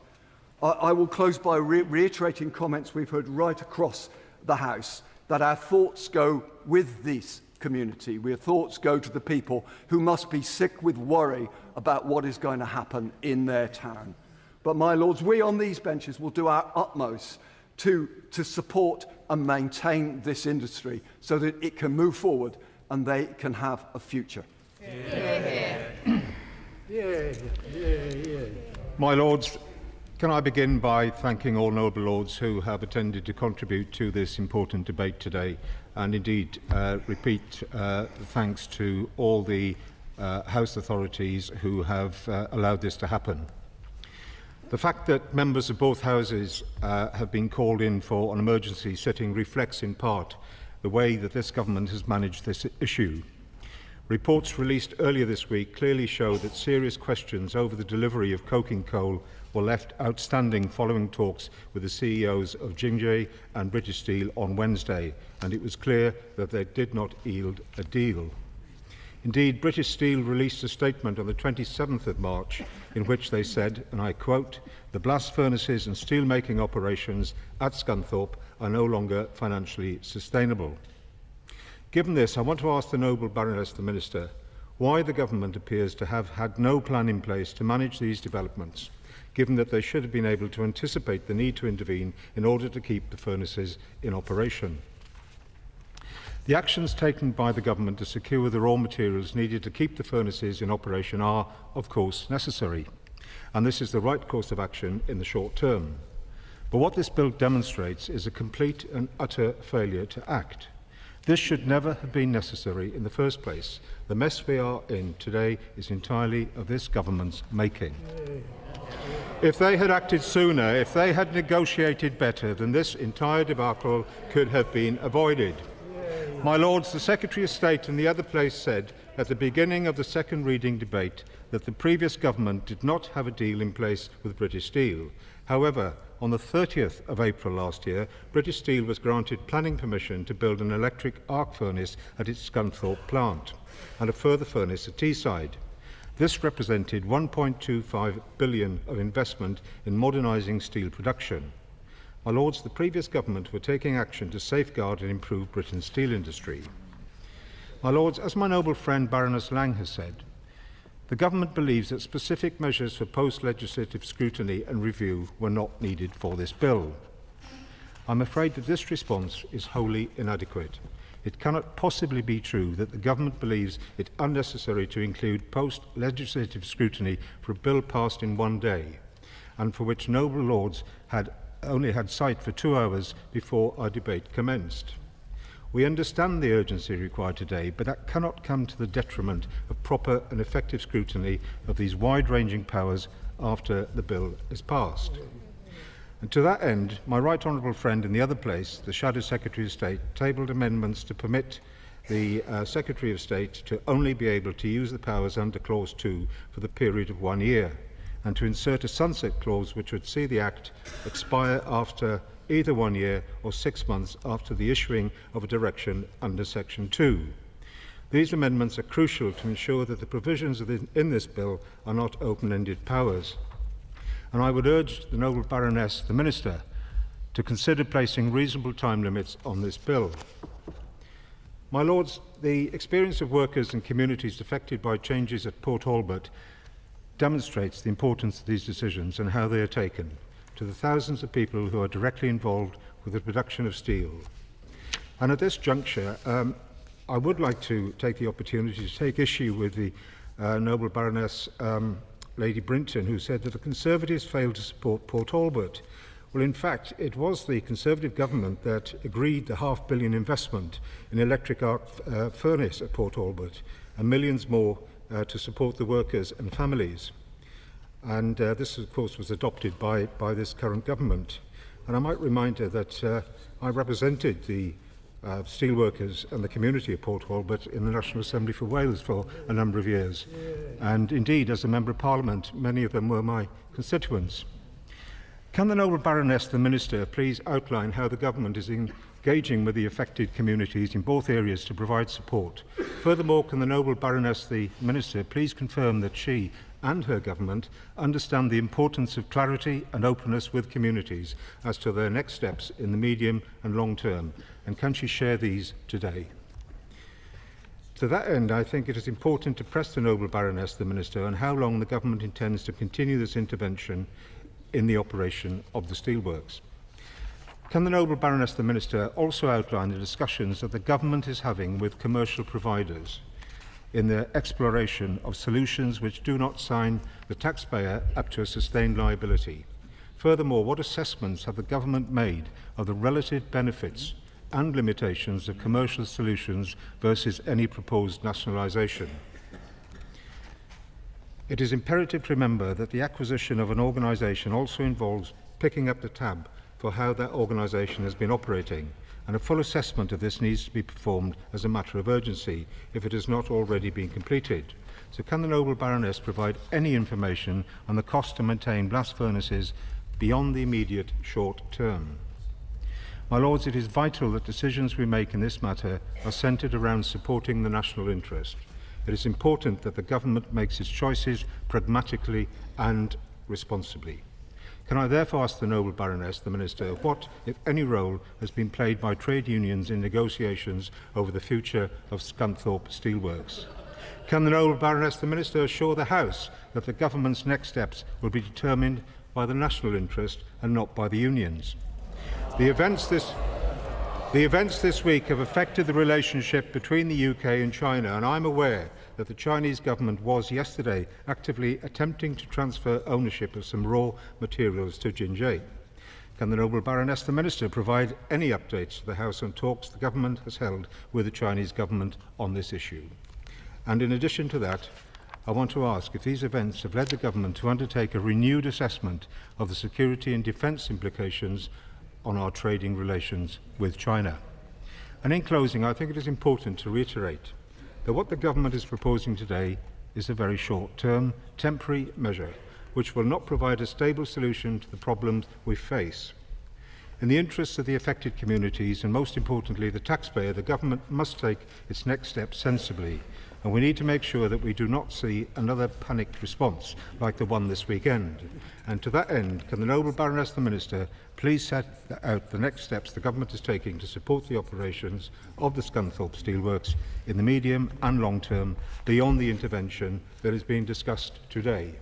I will close by reiterating comments we've heard right across the House, that our thoughts go with this community. Our thoughts go to the people who must be sick with worry about what is going to happen in their town. But, my Lords, we on these benches will do our utmost to support and maintain this industry so that it can move forward and they can have a future. My Lords, can I begin by thanking all noble lords who have attended to contribute to this important debate today, and indeed repeat thanks to all the House authorities who have allowed this to happen. The fact that members of both houses have been called in for an emergency sitting reflects in part the way that this government has managed this issue. Reports released earlier this week clearly show that serious questions over the delivery of coking coal were left outstanding following talks with the CEOs of Jingjay and British Steel on Wednesday, and it was clear that they did not yield a deal. Indeed, British Steel released a statement on the 27th of March in which they said, and I quote, "The blast furnaces and steel-making operations at Scunthorpe are no longer financially sustainable." Given this, I want to ask the noble Baroness the Minister why the government appears to have had no plan in place to manage these developments, given that they should have been able to anticipate the need to intervene in order to keep the furnaces in operation. The actions taken by the government to secure the raw materials needed to keep the furnaces in operation are, of course, necessary, and this is the right course of action in the short term. But what this bill demonstrates is a complete and utter failure to act. This should never have been necessary in the first place. The mess we are in today is entirely of this government's making. If they had acted sooner, if they had negotiated better, then this entire debacle could have been avoided. My Lords, the Secretary of State in the other place said at the beginning of the second reading debate that the previous government did not have a deal in place with British Steel. However, on the 30th of April last year, British Steel was granted planning permission to build an electric arc furnace at its Scunthorpe plant and a further furnace at Teesside. This represented £1.25 billion of investment in modernising steel production. My Lords, the previous government were taking action to safeguard and improve Britain's steel industry. My Lords, as my noble friend Baroness Lang has said, the government believes that specific measures for post-legislative scrutiny and review were not needed for this bill. I'm afraid that this response is wholly inadequate. It cannot possibly be true that the government believes it unnecessary to include post-legislative scrutiny for a bill passed in one day, and for which noble lords had only had sight for 2 hours before our debate commenced. We understand the urgency required today, but that cannot come to the detriment of proper and effective scrutiny of these wide-ranging powers after the bill is passed. And to that end, my right honourable friend in the other place, the Shadow Secretary of State, tabled amendments to permit the Secretary of State to only be able to use the powers under Clause 2 for the period of 1 year, and to insert a sunset clause which would see the Act expire after either 1 year or 6 months after the issuing of a direction under Section 2. These amendments are crucial to ensure that the provisions in this bill are not open-ended powers. And I would urge the noble Baroness, the Minister, to consider placing reasonable time limits on this bill. My Lords, the experience of workers and communities affected by changes at Port Talbot demonstrates the importance of these decisions and how they are taken, to the thousands of people who are directly involved with the production of steel. And at this juncture, I would like to take the opportunity to take issue with the noble Baroness Lady Brinton, who said that the Conservatives failed to support Port Talbot. Well, in fact, it was the Conservative government that agreed the £500 million investment in electric arc furnace at Port Talbot, and millions more to support the workers and families. And this, of course, was adopted by this current government. And I might remind her that I represented the steelworkers and the community of Port Talbot in the National Assembly for Wales for a number of years. And indeed, as a Member of Parliament, many of them were my constituents. Can the Noble Baroness, the Minister, please outline how the government is engaging with the affected communities in both areas to provide support? Furthermore, can the Noble Baroness, the Minister, please confirm that she and her government understand the importance of clarity and openness with communities as to their next steps in the medium and long term, and can she share these today? To that end, I think it is important to press the Noble Baroness, the Minister, on how long the government intends to continue this intervention in the operation of the steelworks. Can the Noble Baroness, the Minister, also outline the discussions that the government is having with commercial providers in their exploration of solutions which do not sign the taxpayer up to a sustained liability? Furthermore, what assessments have the government made of the relative benefits and limitations of commercial solutions versus any proposed nationalisation? It is imperative to remember that the acquisition of an organisation also involves picking up the tab for how that organisation has been operating, and a full assessment of this needs to be performed as a matter of urgency if it has not already been completed. So can the Noble Baroness provide any information on the cost to maintain blast furnaces beyond the immediate short term? My Lords, it is vital that decisions we make in this matter are centred around supporting the national interest. It is important that the government makes its choices pragmatically and responsibly. Can I therefore ask the Noble Baroness, the Minister, what, if any, role has been played by trade unions in negotiations over the future of Scunthorpe Steelworks? Can the Noble Baroness, the Minister, assure the House that the government's next steps will be determined by the national interest and not by the unions? The events this week have affected the relationship between the UK and China, and I'm aware that the Chinese government was yesterday actively attempting to transfer ownership of some raw materials to Jinji. Can the Noble Baroness, the Minister, provide any updates to the House on talks the government has held with the Chinese government on this issue? And in addition to that, I want to ask if these events have led the government to undertake a renewed assessment of the security and defence implications on our trading relations with China. And in closing, I think it is important to reiterate that what the government is proposing today is a very short-term, temporary measure which will not provide a stable solution to the problems we face. In the interests of the affected communities and, most importantly, the taxpayer, the government must take its next step sensibly, and we need to make sure that we do not see another panicked response like the one this weekend. And to that end, can the Noble Baroness, the Minister, please set out the next steps the government is taking to support the operations of the Scunthorpe Steelworks in the medium and long term beyond the intervention that is being discussed today?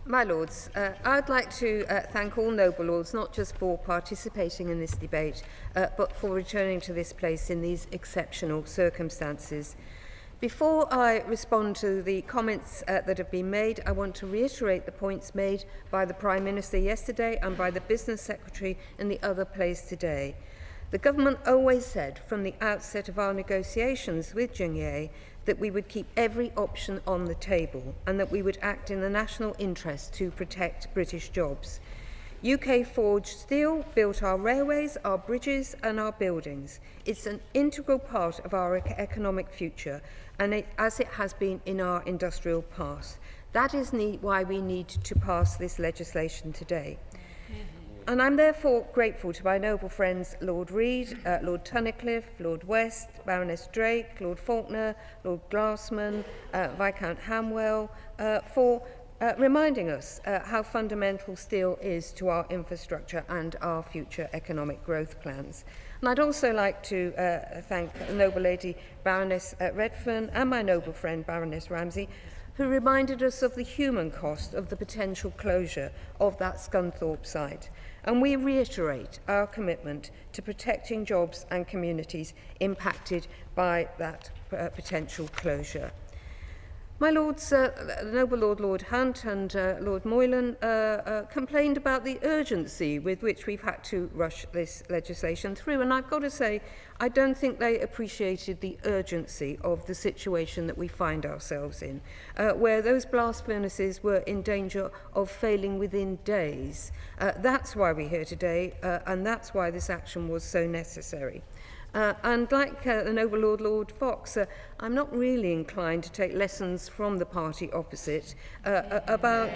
My Lords, I'd like to thank all noble lords, not just for participating in this debate, but for returning to this place in these exceptional circumstances. Before I respond to the comments that have been made, I want to reiterate the points made by the Prime Minister yesterday and by the Business Secretary in the other place today. The government always said from the outset of our negotiations with Jinji that we would keep every option on the table and that we would act in the national interest to protect British jobs. UK forged steel built our railways, our bridges and our buildings. It's an integral part of our economic future, and as it has been in our industrial past. That is why we need to pass this legislation today. And I'm therefore grateful to my noble friends Lord Reid, Lord Tunnicliffe, Lord West, Baroness Drake, Lord Faulkner, Lord Glassman, Viscount Hamwell, for reminding us how fundamental steel is to our infrastructure and our future economic growth plans. And I'd also like to thank the noble lady Baroness Redfern and my noble friend Baroness Ramsay, who reminded us of the human cost of the potential closure of that Scunthorpe site. And we reiterate our commitment to protecting jobs and communities impacted by that potential closure. My Lords, the Noble Lord Hunt and Lord Moylan complained about the urgency with which we've had to rush this legislation through, and I've got to say, I don't think they appreciated the urgency of the situation that we find ourselves in, where those blast furnaces were in danger of failing within days. That's why we're here today, and that's why this action was so necessary. And like the Noble Lord Fox, I'm not really inclined to take lessons from the party opposite about,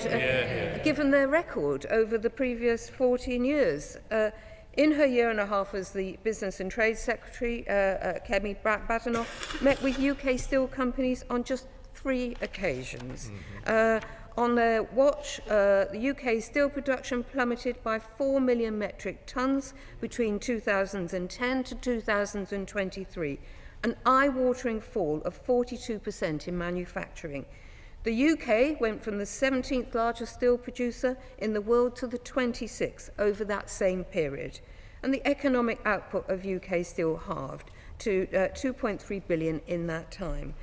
given their record over the previous 14 years. In her year and a half as the Business and Trade Secretary, Kemi Badenoch met with UK steel companies on just 3 occasions. On their watch, the UK steel production plummeted by 4 million metric tonnes between 2010 to 2023, an eye-watering fall of 42% in manufacturing. The UK went from the 17th largest steel producer in the world to the 26th over that same period, and the economic output of UK steel halved to 2.3 billion in that time.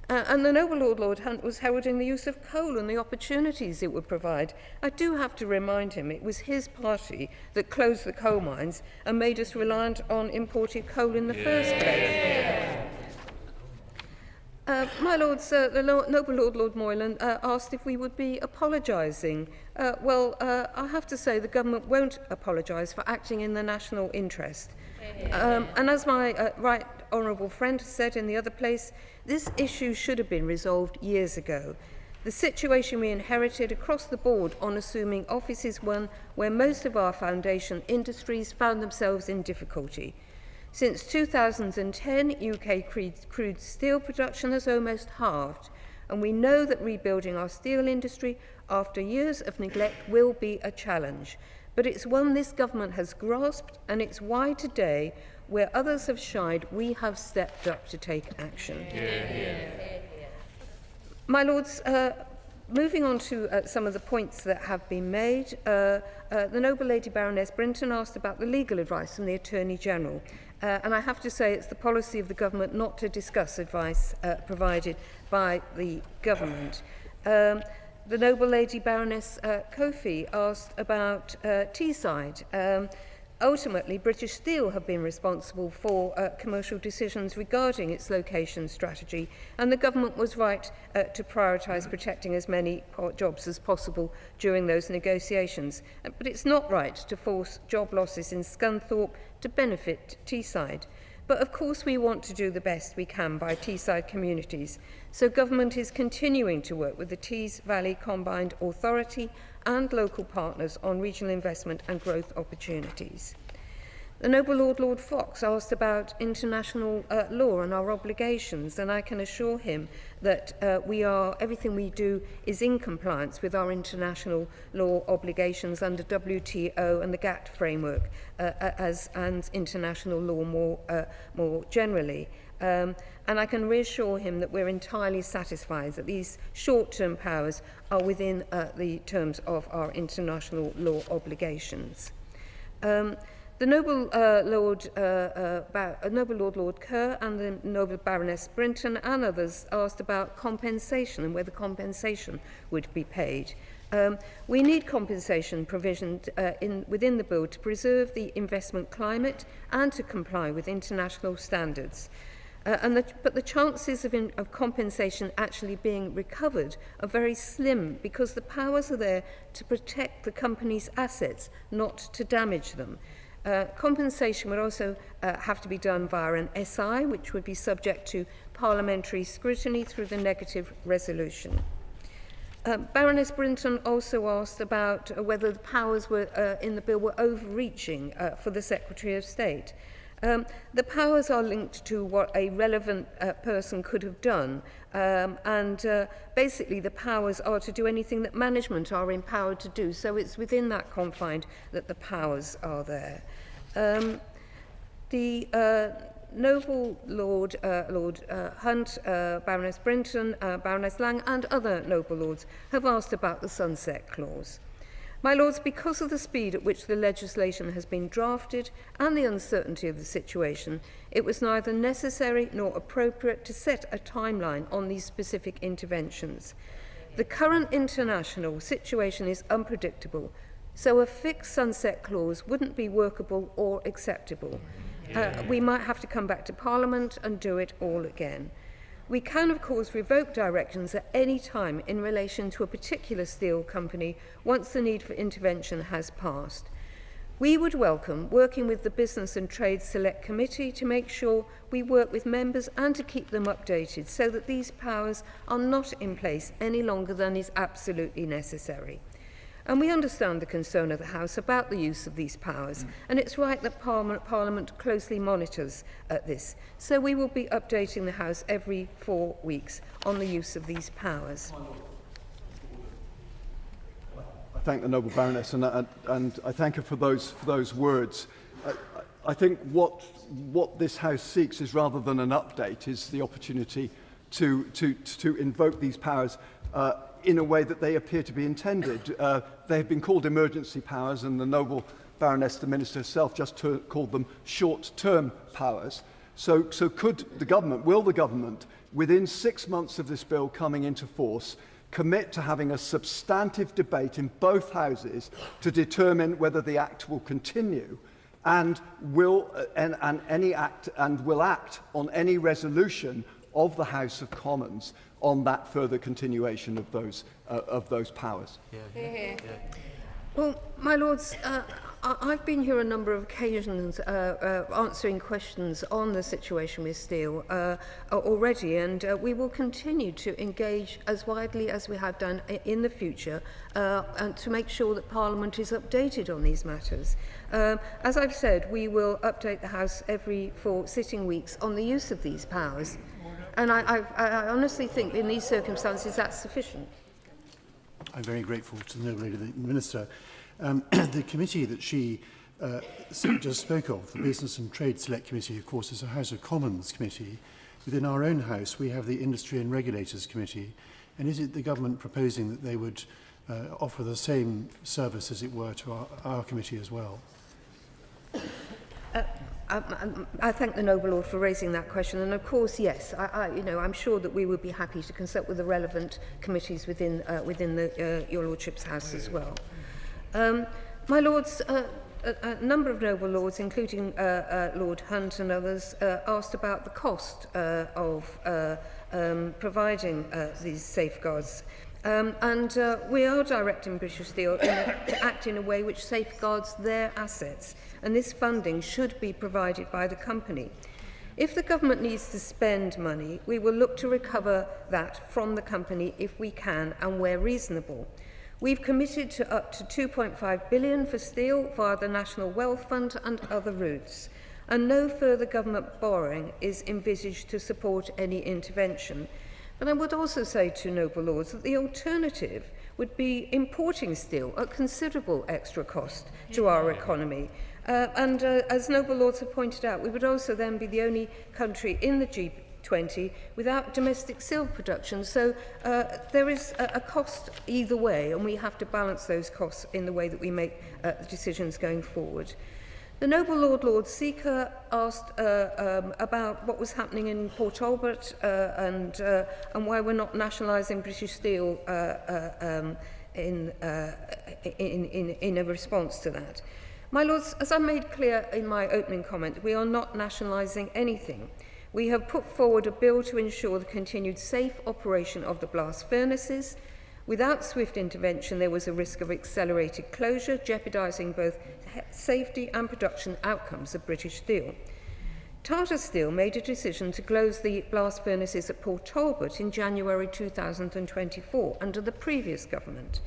And the Noble Lord Hunt was heralding the use of coal and the opportunities it would provide. I do have to remind him it was his party that closed the coal mines and made us reliant on imported coal in the first place. My Lords, the Noble Lord Moylan asked if we would be apologising. I have to say the government won't apologise for acting in the national interest. And as my right honourable friend said in the other place, this issue should have been resolved years ago. The situation we inherited across the board on assuming office is one where most of our foundation industries found themselves in difficulty. Since 2010, UK crude steel production has almost halved, and we know that rebuilding our steel industry after years of neglect will be a challenge. But it's one this government has grasped, and it's why today, where others have shied, we have stepped up to take action. My Lords, moving on to some of the points that have been made, the Noble Lady Baroness Brinton asked about the legal advice from the Attorney General. And I have to say it's the policy of the government not to discuss advice provided by the government. The Noble Lady Baroness Kofi asked about Teesside. Ultimately, British Steel have been responsible for commercial decisions regarding its location strategy, and the government was right to prioritise protecting as many jobs as possible during those negotiations. But it's not right to force job losses in Scunthorpe to benefit Teesside. But of course we want to do the best we can by Teesside communities, so government is continuing to work with the Tees Valley Combined Authority and local partners on regional investment and growth opportunities. The Noble Lord Fox asked about international law and our obligations, and I can assure him that everything we do is in compliance with our international law obligations under WTO and the GATT framework and international law more generally. And I can reassure him that we're entirely satisfied that these short-term powers are within the terms of our international law obligations. The Noble Lord Kerr and the Noble Baroness Brinton and others asked about compensation and whether compensation would be paid. We need compensation provisioned within the bill to preserve the investment climate and to comply with international standards. But the chances of compensation actually being recovered are very slim because the powers are there to protect the company's assets, not to damage them. Compensation would also have to be done via an SI, which would be subject to parliamentary scrutiny through the negative resolution. Baroness Brinton also asked about whether the powers in the bill were overreaching for the Secretary of State. The powers are linked to what a relevant person could have done, and basically the powers are to do anything that management are empowered to do, so it's within that confine that the powers are there. The Noble Lord Hunt, Baroness Brinton, Baroness Lang and other Noble Lords have asked about the Sunset Clause. My Lords, because of the speed at which the legislation has been drafted and the uncertainty of the situation, it was neither necessary nor appropriate to set a timeline on these specific interventions. The current international situation is unpredictable, so a fixed sunset clause wouldn't be workable or acceptable. We might have to come back to Parliament and do it all again. We can, of course, revoke directions at any time in relation to a particular steel company once the need for intervention has passed. We would welcome working with the Business and Trade Select Committee to make sure we work with members and to keep them updated so that these powers are not in place any longer than is absolutely necessary. And we understand the concern of the House about the use of these powers, and it's right that Parliament closely monitors this. So we will be updating the House every 4 weeks on the use of these powers. I thank the noble Baroness, and I thank her for those words. I think what this House seeks is, rather than an update, is the opportunity to invoke these powers in a way that they appear to be intended. They have been called emergency powers, and the noble Baroness, the Minister herself, just called them short-term powers. So could the government, will the government, within 6 months of this bill coming into force, commit to having a substantive debate in both houses to determine whether the Act will continue, and will act on any resolution of the House of Commons on that further continuation of those powers? Well, my Lords, I've been here a number of occasions answering questions on the situation with steel already, and we will continue to engage as widely as we have done in the future and to make sure that Parliament is updated on these matters. As I've said, we will update the House every 4 sitting weeks on the use of these powers, and I honestly think in these circumstances that's sufficient. I'm very grateful to the noble lady, the Minister. The committee that she just spoke of, the Business and Trade Select Committee, of course, is a House of Commons committee. Within our own House, we have the Industry and Regulators Committee. And is it the government proposing that they would offer the same service, as it were, to our committee as well? I thank the noble lord for raising that question, and of course, yes, I'm sure that we would be happy to consult with the relevant committees within your lordship's house as well. My lords, a number of noble lords, including Lord Hunt and others, asked about the cost of providing these safeguards. We are directing British Steel to act in a way which safeguards their assets, and this funding should be provided by the company. If the government needs to spend money, we will look to recover that from the company if we can and where reasonable. We've committed to up to £2.5 billion for steel via the National Wealth Fund and other routes, and no further government borrowing is envisaged to support any intervention. But I would also say to noble lords that the alternative would be importing steel at considerable extra cost to our economy. As noble lords have pointed out, we would also then be the only country in the G20 without domestic steel production. So there is a cost either way, and we have to balance those costs in the way that we make decisions going forward. The noble Lord Seeker asked about what was happening in Port Talbot and why we're not nationalising British Steel in a response to that. My Lords, as I made clear in my opening comment, we are not nationalising anything. We have put forward a bill to ensure the continued safe operation of the blast furnaces. Without swift intervention, there was a risk of accelerated closure, jeopardising both safety and production outcomes of British Steel. Tata Steel made a decision to close the blast furnaces at Port Talbot in January 2024 under the previous government.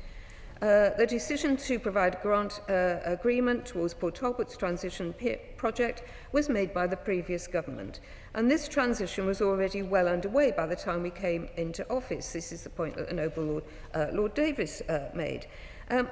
The decision to provide a grant agreement towards Port Talbot's transition project was made by the previous government, and this transition was already well underway by the time we came into office. This is the point that the noble Lord Davis made.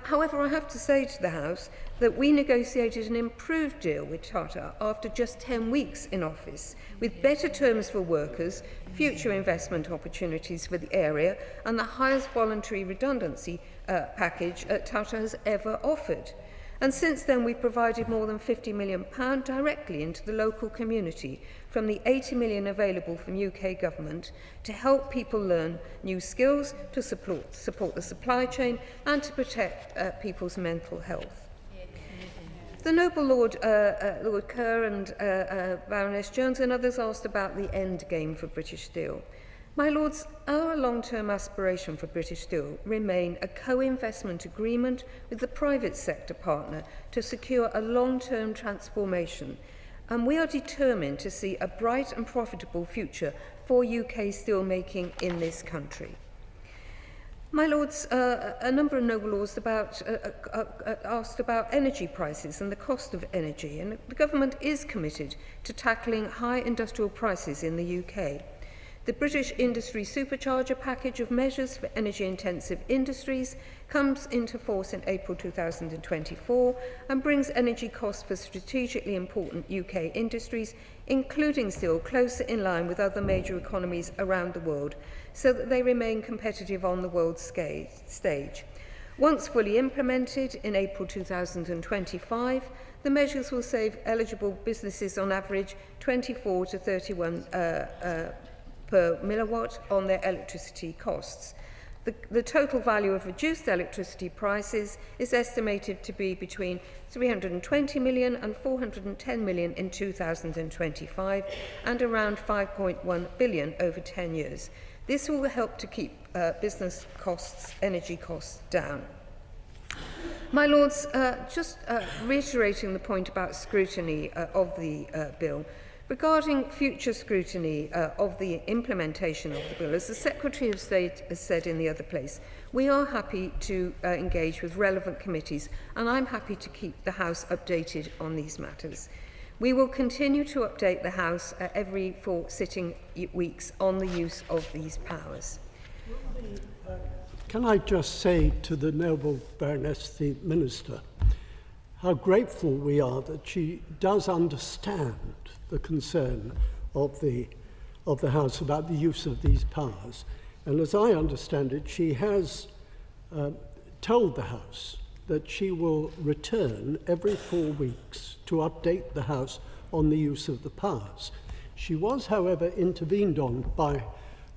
However, I have to say to the House that we negotiated an improved deal with Tata after just 10 weeks in office, with better terms for workers, future investment opportunities for the area, and the highest voluntary redundancy package Tata has ever offered. And since then, we've provided more than £50 million directly into the local community from the 80 million available from UK government to help people learn new skills, to support the supply chain and to protect people's mental health. The Noble Lord, Lord Kerr and Baroness Jones and others asked about the end game for British Steel. My Lords, our long-term aspiration for British Steel remain a co-investment agreement with the private sector partner to secure a long-term transformation, and we are determined to see a bright and profitable future for UK steelmaking in this country. My Lords, a number of Noble Lords asked about energy prices and the cost of energy, and the Government is committed to tackling high industrial prices in the UK. The British Industry Supercharger package of measures for energy-intensive industries comes into force in April 2024 and brings energy costs for strategically important UK industries, including steel, closer in line with other major economies around the world, so that they remain competitive on the world stage. Once fully implemented in April 2025, the measures will save eligible businesses on average 24 to 31 per milliwatt on their electricity costs. The total value of reduced electricity prices is estimated to be between 320 million and 410 million in 2025 and around 5.1 billion over 10 years. This will help to keep business costs, energy costs down. My Lords, just reiterating the point about scrutiny of the bill, regarding future scrutiny of the implementation of the bill, as the Secretary of State has said in the other place, we are happy to engage with relevant committees, and I'm happy to keep the House updated on these matters. We will continue to update the House every 4 sitting weeks on the use of these powers. Can I just say to the Noble Baroness, the Minister, how grateful we are that she does understand the concern of the House about the use of these powers. And as I understand it, she has told the House that she will return every 4 weeks to update the House on the use of the powers. She was, however, intervened on by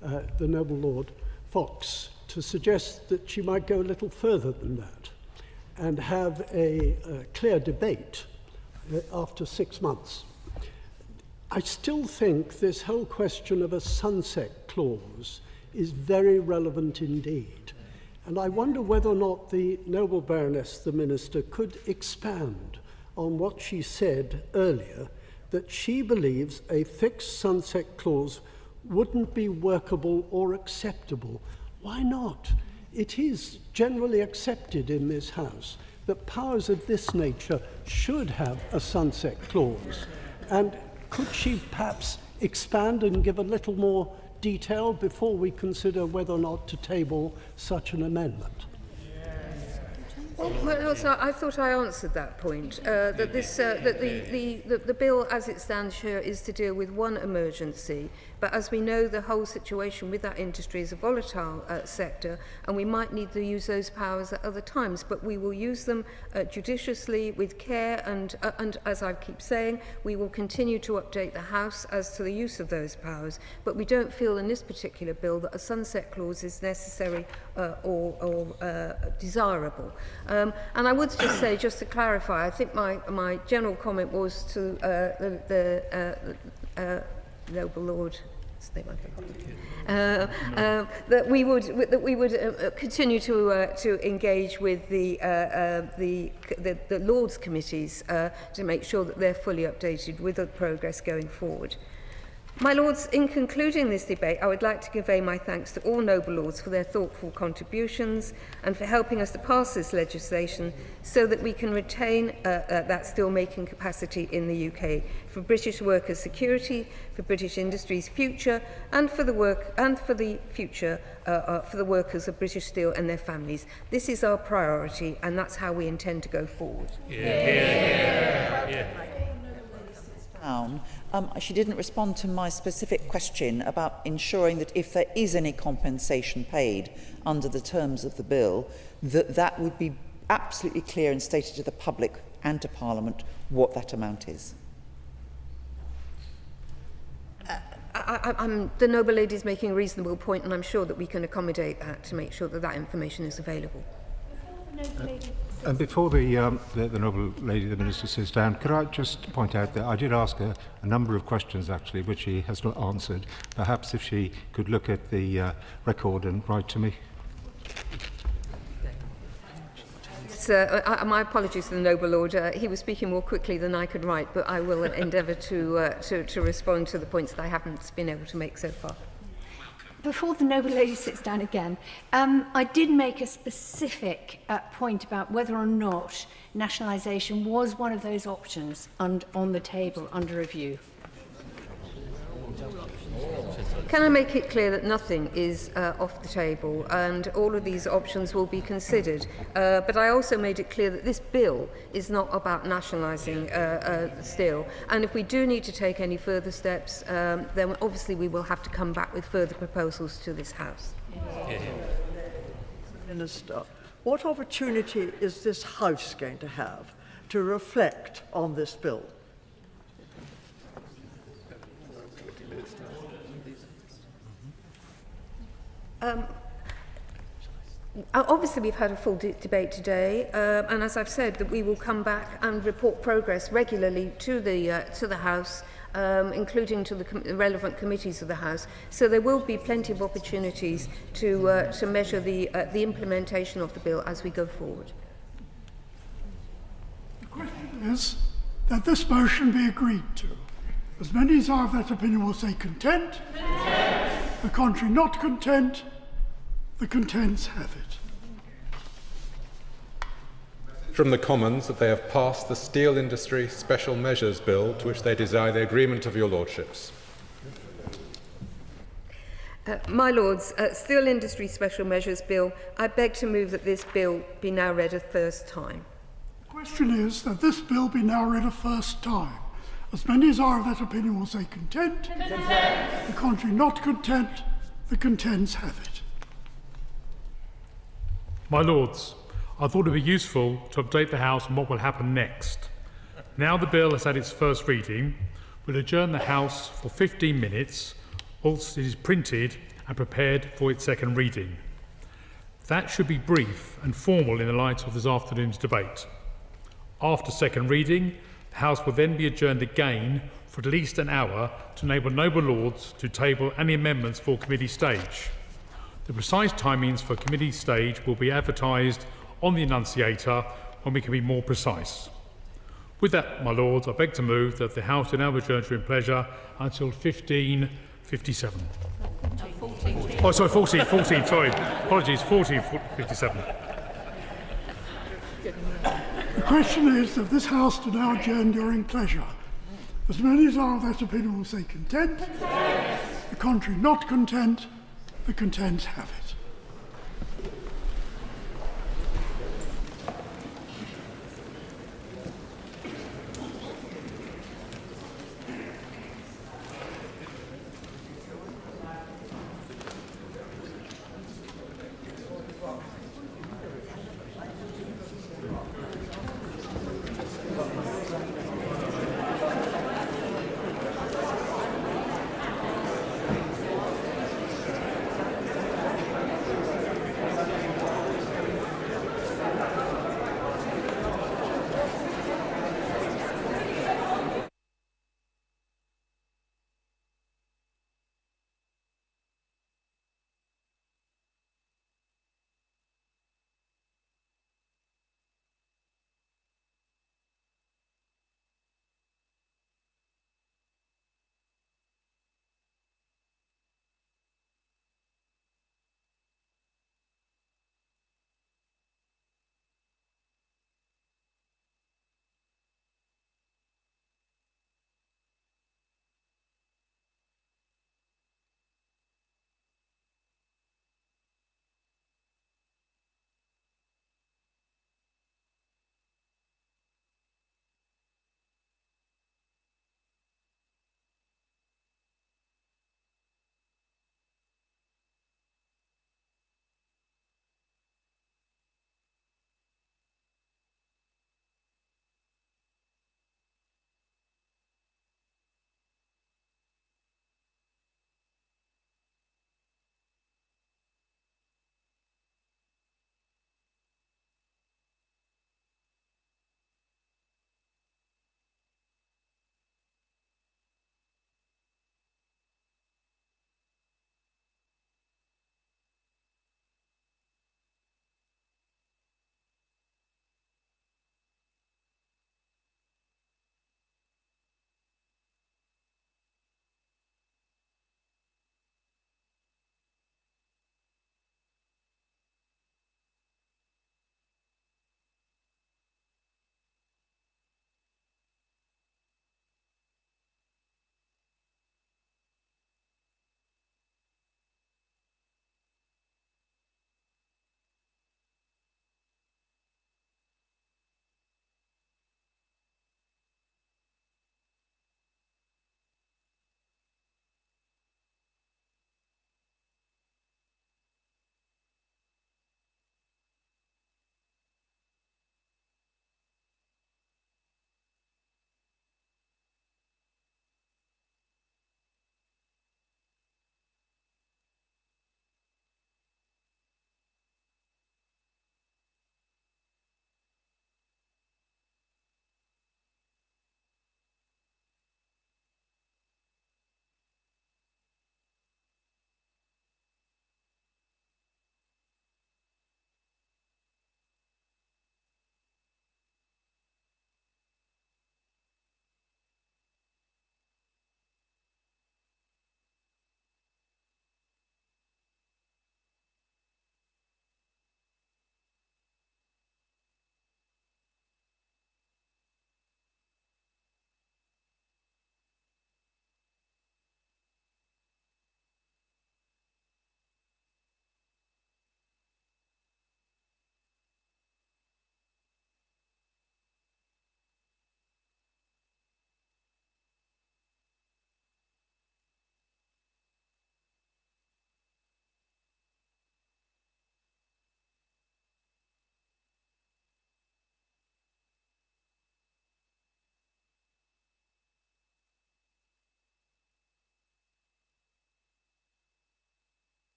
the Noble Lord Fox to suggest that she might go a little further than that and have a clear debate after 6 months. I still think this whole question of a sunset clause is very relevant indeed. And I wonder whether or not the Noble Baroness, the Minister, could expand on what she said earlier, that she believes a fixed sunset clause wouldn't be workable or acceptable. Why not? It is generally accepted in this House that powers of this nature should have a sunset clause. And could she perhaps expand and give a little more detail before we consider whether or not to table such an amendment? Well, also, I thought I answered that point, that the bill as it stands here is to deal with one emergency, but as we know, the whole situation with that industry is a volatile sector, and we might need to use those powers at other times, but we will use them judiciously, with care, and as I keep saying, we will continue to update the House as to the use of those powers, but we don't feel in this particular bill that a sunset clause is necessary or desirable. And I would just say, just to clarify, I think my general comment was to the Noble Lord, that we would continue to engage with the Lords committees to make sure that they're fully updated with the progress going forward. My Lords, in concluding this debate, I would like to convey my thanks to all noble Lords for their thoughtful contributions and for helping us to pass this legislation so that we can retain that steel-making capacity in the UK for British workers' security, for British industry's future, and for the future for the workers of British Steel and their families. This is our priority, and that's how we intend to go forward. She didn't respond to my specific question about ensuring that if there is any compensation paid under the terms of the bill, that would be absolutely clear and stated to the public and to Parliament what that amount is. The noble lady is making a reasonable point, and I'm sure that we can accommodate that to make sure that that information is available. And before the noble lady, the Minister, sits down, could I just point out that I did ask her a number of questions, actually, which she has not answered. Perhaps if she could look at the record and write to me. My apologies to the noble lord. He was speaking more quickly than I could write, but I will endeavour to respond to the points that I haven't been able to make so far. Before the noble lady sits down again, I did make a specific point about whether or not nationalisation was one of those options on the table under review. Can I make it clear that nothing is off the table and all of these options will be considered? But I also made it clear that this bill is not about nationalising steel. And if we do need to take any further steps, then obviously we will have to come back with further proposals to this House. Minister, what opportunity is this House going to have to reflect on this bill? Obviously, we've had a full debate today, and as I've said, that we will come back and report progress regularly to the House, including to the relevant committees of the House. So there will be plenty of opportunities to measure the implementation of the bill as we go forward. The question is that this motion be agreed to. As many as are of that opinion will say content. The contrary not content. The contents have it. From the Commons that they have passed the Steel Industry Special Measures Bill, to which they desire the agreement of your Lordships. My Lords, Steel Industry Special Measures Bill, I beg to move that this bill be now read a first time. The question is that this bill be now read a first time. As many as are of that opinion will say content. Content. The contrary not content. The contents have it. My Lords, I thought it would be useful to update the House on what will happen next. Now the bill has had its first reading, we'll adjourn the House for 15 minutes whilst it is printed and prepared for its second reading. That should be brief and formal in the light of this afternoon's debate. After second reading, the House will then be adjourned again for at least an hour to enable noble Lords to table any amendments for committee stage. The precise timings for committee stage will be advertised on the Annunciator when we can be more precise. With that, my Lords, I beg to move that the House is now adjourned in pleasure until 15:57. Oh, sorry, 14, sorry. Apologies, 14:57. The question is that this House to now adjourn during pleasure. As many as are of that opinion will say content. The contrary not content. The contents have it.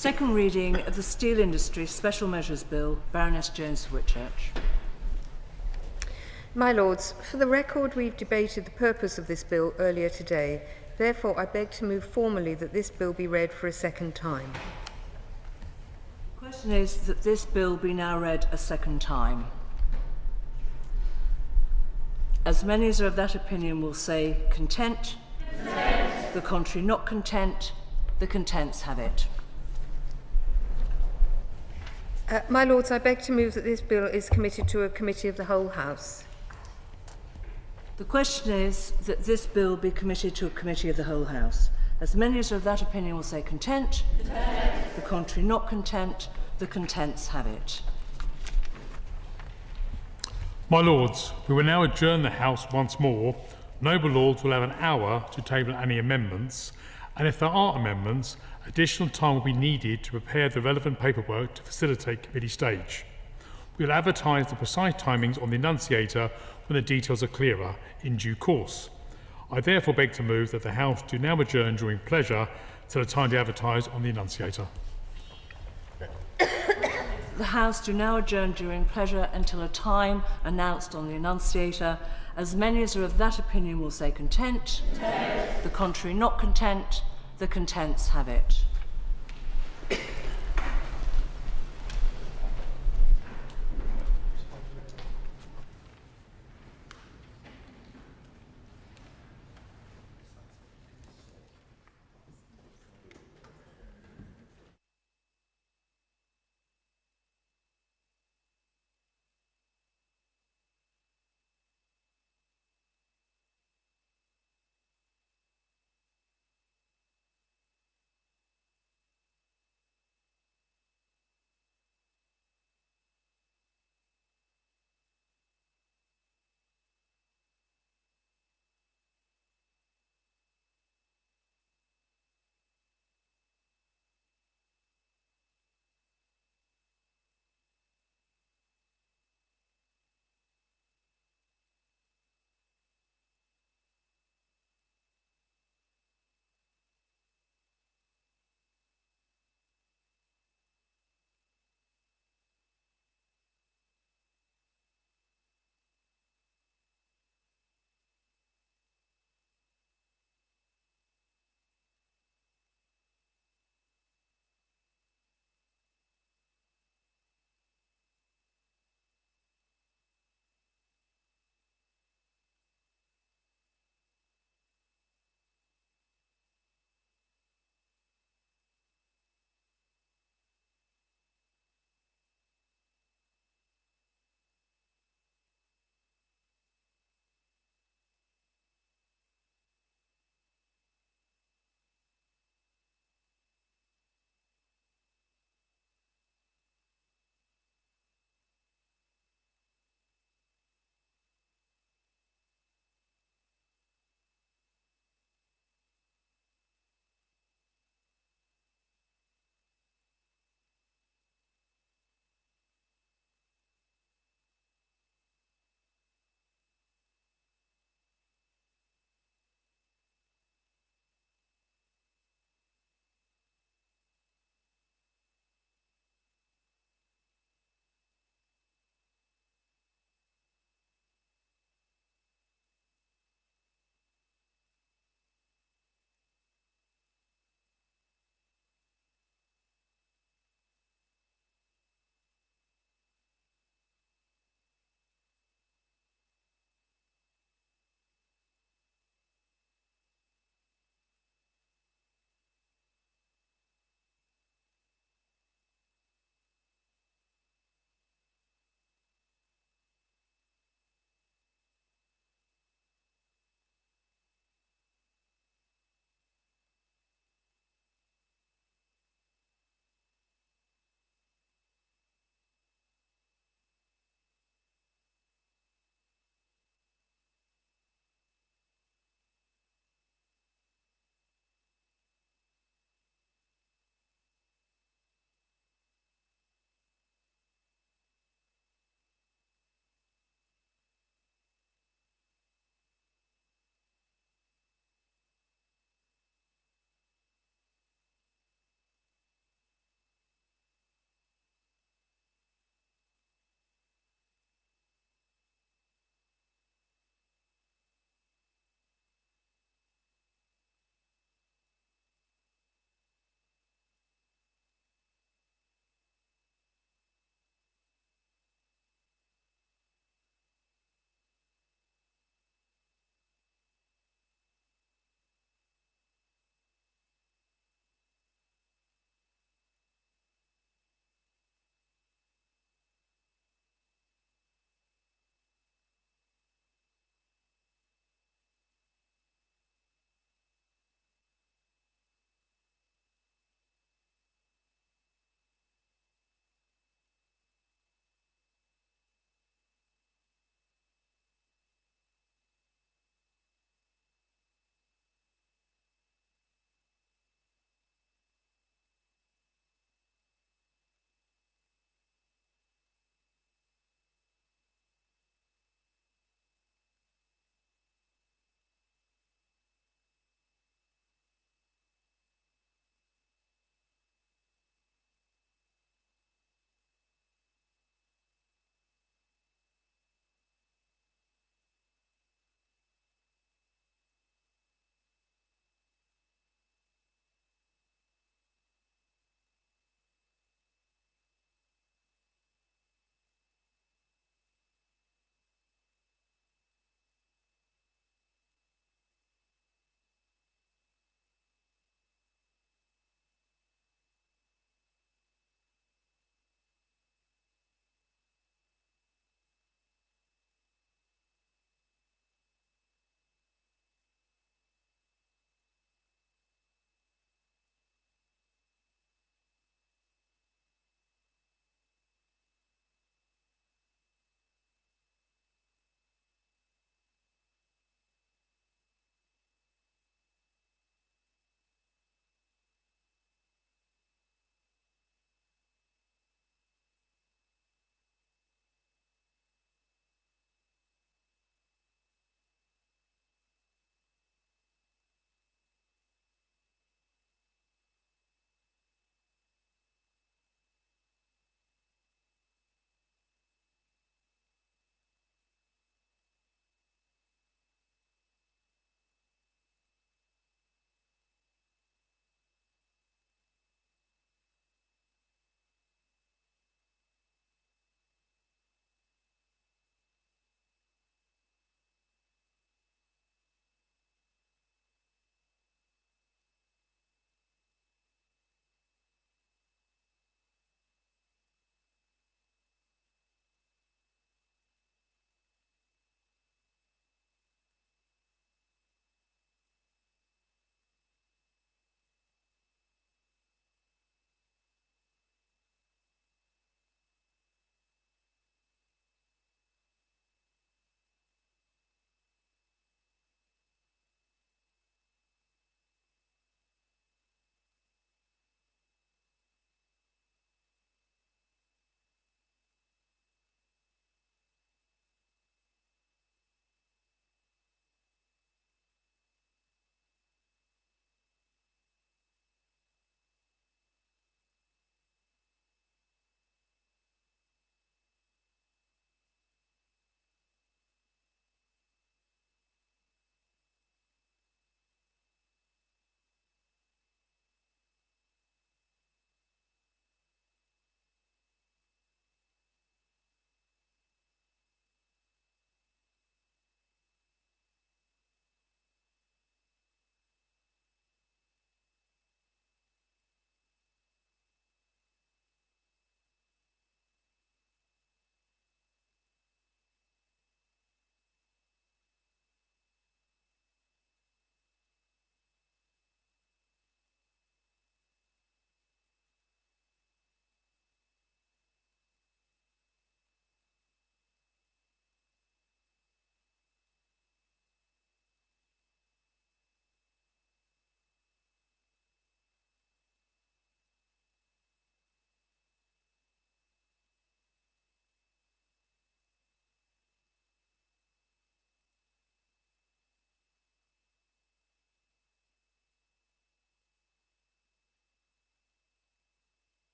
Second reading of the Steel Industry Special Measures Bill, Baroness Jones of Whitchurch. My Lords, for the record, we've debated the purpose of this bill earlier today. Therefore, I beg to move formally that this bill be read for a second time. The question is that this bill be now read a second time. As many as are of that opinion will say content. Content. The contrary not content. The contents have it. My Lords, I beg to move that this bill is committed to a committee of the whole House. The question is that this bill be committed to a committee of the whole House. As many as are of that opinion will say content. Content. The contrary not content. The contents have it. My Lords, we will now adjourn the House once more. Noble Lords will have an hour to table any amendments, and if there are amendments, additional time will be needed to prepare the relevant paperwork to facilitate committee stage. We will advertise the precise timings on the Annunciator when the details are clearer in due course. I therefore beg to move that the House do now adjourn during pleasure till the time to advertise on the Annunciator. The House do now adjourn during pleasure until a time announced on the Annunciator. As many as are of that opinion will say content. Content. The contrary not content. The contents have it.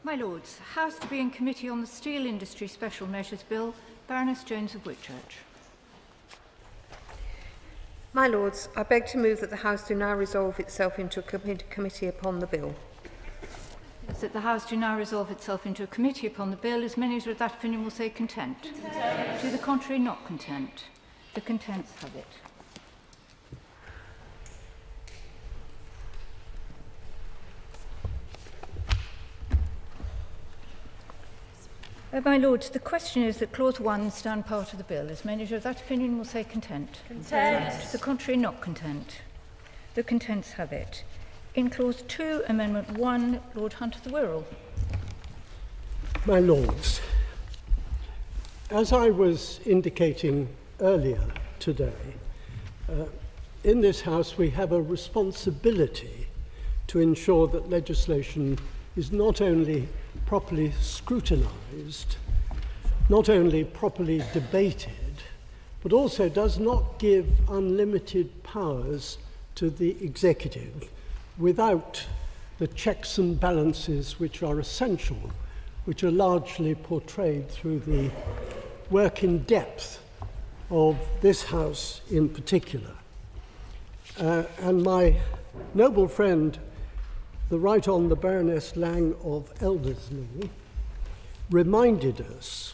My Lords, House to be in committee on the Steel Industry Special Measures Bill, Baroness Jones of Whitchurch. My Lords, I beg to move that the House do now resolve itself into a committee upon the bill. That the House do now resolve itself into a committee upon the bill, as many as are of that opinion will say content. Content. To the contrary, not content. The contents have it. My Lords, the question is that Clause 1 stand part of the bill. As many as are of that opinion will say content. Content. To the contrary, not content. The contents have it. In Clause 2, Amendment 1, Lord Hunt of the Wirral. My Lords, as I was indicating earlier today, in this House we have a responsibility to ensure that legislation is not only properly scrutinised, not only properly debated, but also does not give unlimited powers to the executive without the checks and balances which are essential, which are largely portrayed through the work in depth of this House in particular. And my noble friend, the Right Hon. The Baroness Lang of Elderslie, reminded us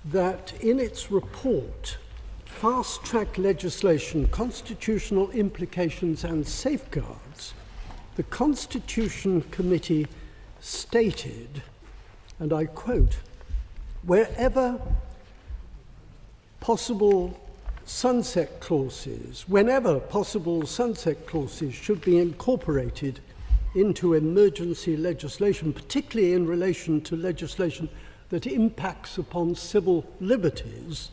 that in its report, Fast-Track Legislation, Constitutional Implications and Safeguards, the Constitution Committee stated, and I quote, whenever possible sunset clauses should be incorporated into emergency legislation, particularly in relation to legislation that impacts upon civil liberties.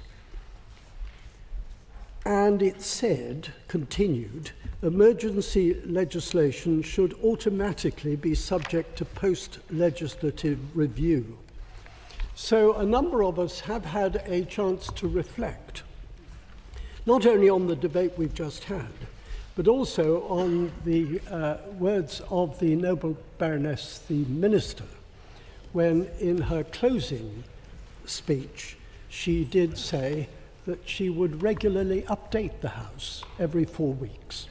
And it said, continued, emergency legislation should automatically be subject to post-legislative review. So a number of us have had a chance to reflect, not only on the debate we've just had, but also on the words of the noble Baroness, the Minister, when in her closing speech she did say that she would regularly update the House every 4 weeks.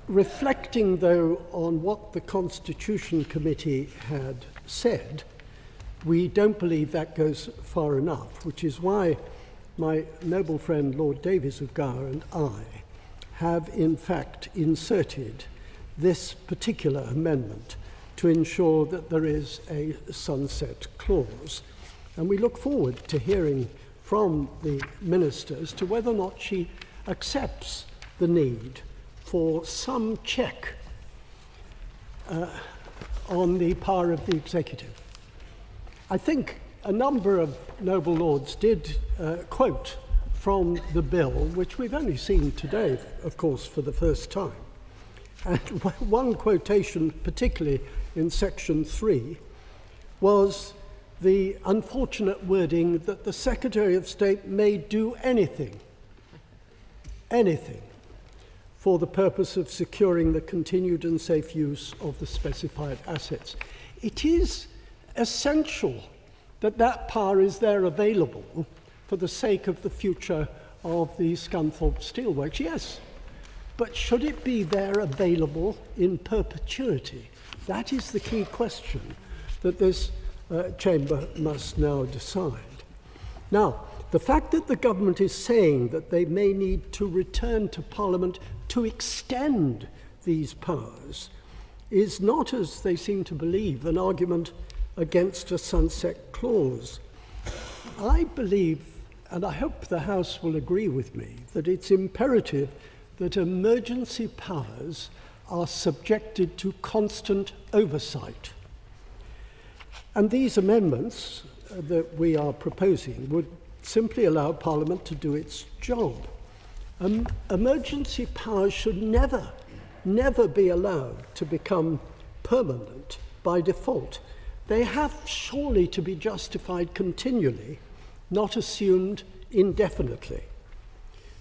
Reflecting, though, on what the Constitution Committee had said, we don't believe that goes far enough, which is why my noble friend Lord Davies of Gower and I have in fact inserted this particular amendment to ensure that there is a sunset clause. And we look forward to hearing from the Minister as to whether or not she accepts the need for some check on the power of the executive. I think a number of noble lords did quote from the bill, which we've only seen today, of course, for the first time. And one quotation, particularly in section 3, was the unfortunate wording that the Secretary of State may do anything for the purpose of securing the continued and safe use of the specified assets. It is essential that that power is there available for the sake of the future of the Scunthorpe Steelworks, yes. But should it be there available in perpetuity? That is the key question that this chamber must now decide. Now, the fact that the government is saying that they may need to return to Parliament to extend these powers is not, as they seem to believe, an argument against a sunset clause. I believe, and I hope the House will agree with me, that it's imperative that emergency powers are subjected to constant oversight. And these amendments that we are proposing would simply allow Parliament to do its job. Emergency powers should never be allowed to become permanent by default. They have surely to be justified continually, not assumed indefinitely.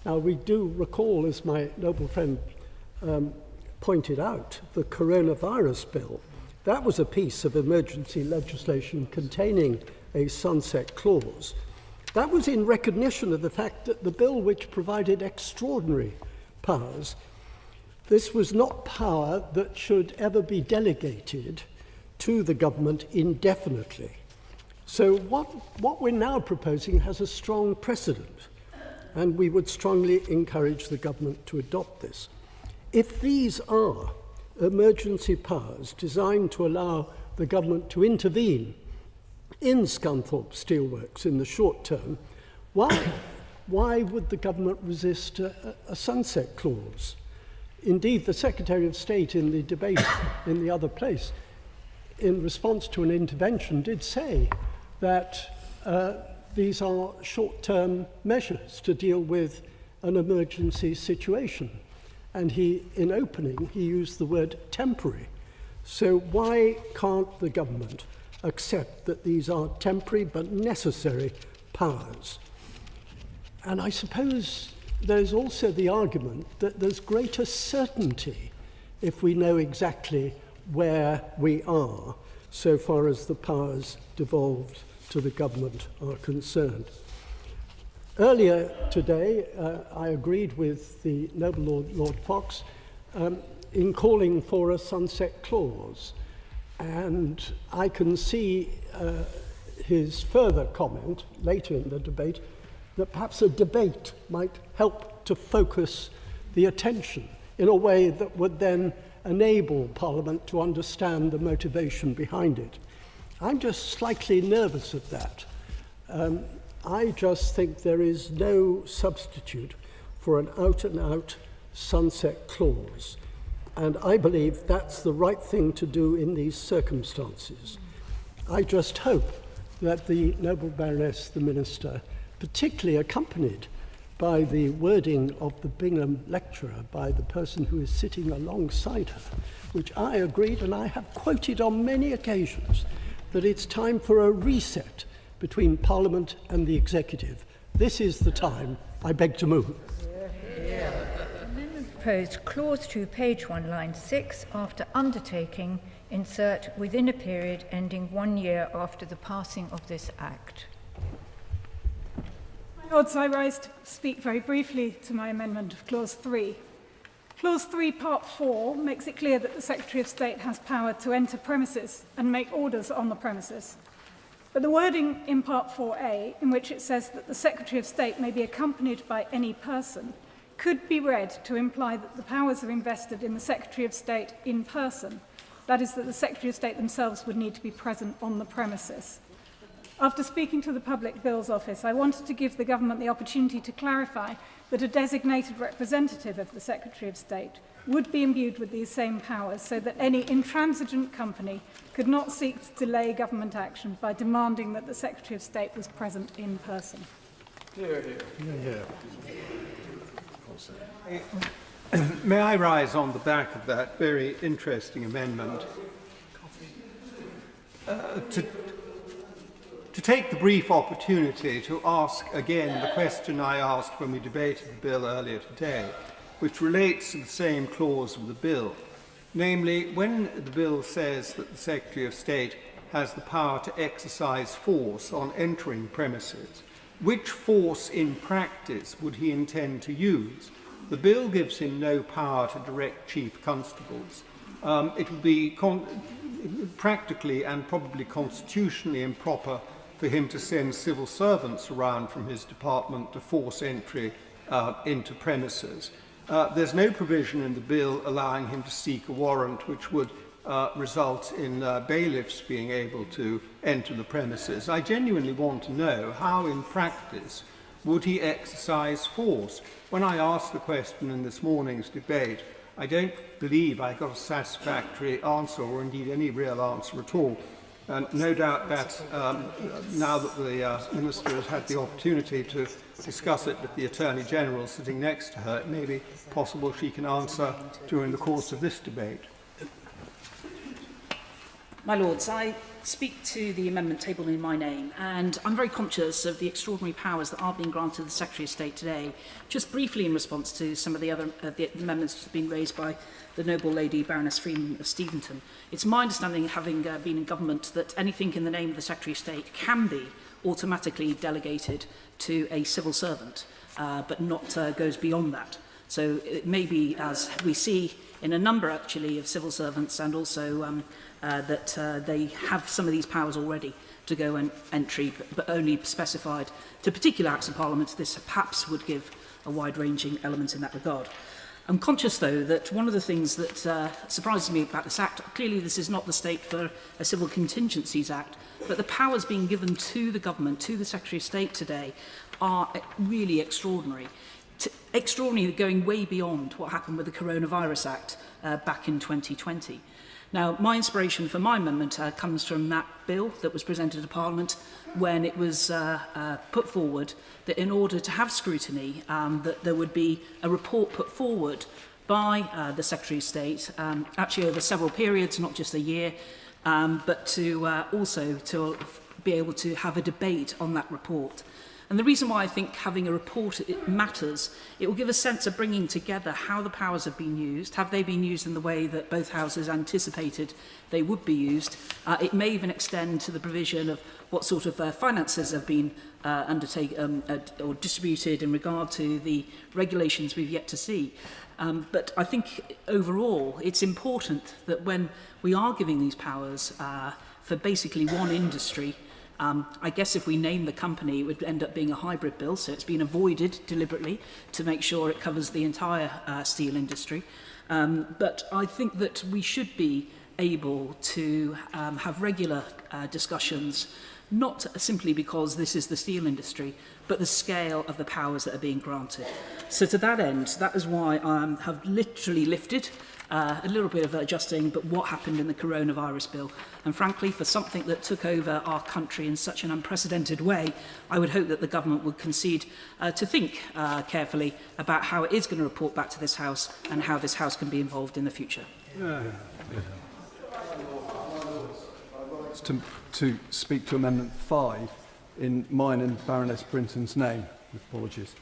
Now, we do recall, as my noble friend pointed out, the coronavirus bill, That was a piece of emergency legislation containing a sunset clause. That was in recognition of the fact that the bill, which provided extraordinary powers, this was not power that should ever be delegated to the government indefinitely. So what we're now proposing has a strong precedent, and we would strongly encourage the government to adopt this. If these are emergency powers designed to allow the government to intervene in Scunthorpe Steelworks in the short term, why would the government resist a sunset clause? Indeed, the Secretary of State in the debate in the other place, in response to an intervention, did say that these are short-term measures to deal with an emergency situation. And in opening, he used the word temporary. So why can't the government accept that these are temporary but necessary powers? And I suppose there's also the argument that there's greater certainty if we know exactly where we are, so far as the powers devolved to the government are concerned. Earlier today, I agreed with the noble Lord Fox in calling for a sunset clause, and I can see his further comment later in the debate that perhaps a debate might help to focus the attention in a way that would then enable Parliament to understand the motivation behind it. I'm just slightly nervous of that. I just think there is no substitute for an out-and-out sunset clause. And I believe that's the right thing to do in these circumstances. I just hope that the noble Baroness, the Minister, particularly accompanied by the wording of the Bingham lecturer, by the person who is sitting alongside her, which I agreed and I have quoted on many occasions, that it's time for a reset between Parliament and the Executive. This is the time. I beg to move. Amendment proposed, clause 2, page 1, line 6, after undertaking, insert within a period ending 1 year after the passing of this Act. My Lords, I rise to speak very briefly to my amendment of clause 3. Clause 3, part 4, makes it clear that the Secretary of State has power to enter premises and make orders on the premises. But the wording in Part 4A, in which it says that the Secretary of State may be accompanied by any person, could be read to imply that the powers are invested in the Secretary of State in person. That is, that the Secretary of State themselves would need to be present on the premises. After speaking to the Public Bills Office, I wanted to give the government the opportunity to clarify that a designated representative of the Secretary of State would be imbued with these same powers, so that any intransigent company could not seek to delay government action by demanding that the Secretary of State was present in person. May I rise on the back of that very interesting amendment to take the brief opportunity to ask again the question I asked when we debated the bill earlier today, which relates to the same clause of the bill. Namely, when the bill says that the Secretary of State has the power to exercise force on entering premises, which force in practice would he intend to use? The bill gives him no power to direct chief constables. It would be practically and probably constitutionally improper for him to send civil servants around from his department to force entry into premises. There's no provision in the bill allowing him to seek a warrant which would result in bailiffs being able to enter the premises. I genuinely want to know how in practice would he exercise force? When I asked the question in this morning's debate, I don't believe I got a satisfactory answer, or indeed any real answer at all. And no doubt that now that the Minister has had the opportunity to discuss it with the Attorney-General sitting next to her, it may be possible she can answer during the course of this debate. My Lords, I speak to the amendment tabled in my name, and I'm very conscious of the extraordinary powers that are being granted to the Secretary of State today. Just briefly in response to some of the other the amendments that have been raised by the noble lady Baroness Freeman of Steventon. It's my understanding, having been in government, that anything in the name of the Secretary of State can be automatically delegated to a civil servant, but not goes beyond that. So it may be, as we see in a number actually of civil servants, and also that they have some of these powers already to go and entry, but only specified to particular acts of Parliament. This perhaps would give a wide-ranging element in that regard. I'm conscious, though, that one of the things that surprises me about this Act, clearly this is not the state for a Civil Contingencies Act, but the powers being given to the government, to the Secretary of State today, are really extraordinary. Extraordinary, going way beyond what happened with the Coronavirus Act back in 2020. Now, my inspiration for my amendment comes from that bill that was presented to Parliament when it was put forward that in order to have scrutiny, that there would be a report put forward by the Secretary of State, actually over several periods, not just a year, but to also to be able to have a debate on that report. And the reason why I think having a report matters, it will give a sense of bringing together how the powers have been used. Have they been used in the way that both houses anticipated they would be used? It may even extend to the provision of what sort of finances have been undertaken or distributed in regard to the regulations we've yet to see. But I think overall it's important that when we are giving these powers for basically one industry, I guess if we name the company, it would end up being a hybrid bill, so it's been avoided deliberately to make sure it covers the entire steel industry. But I think that we should be able to have regular discussions, not simply because this is the steel industry, but the scale of the powers that are being granted. So to that end, that is why I have literally lifted a little bit of adjusting, but what happened in the coronavirus bill. And frankly, for something that took over our country in such an unprecedented way, I would hope that the government would concede to think carefully about how it is going to report back to this House and how this House can be involved in the future. To speak to Amendment 5 in mine and Baroness Brinton's name. Apologies.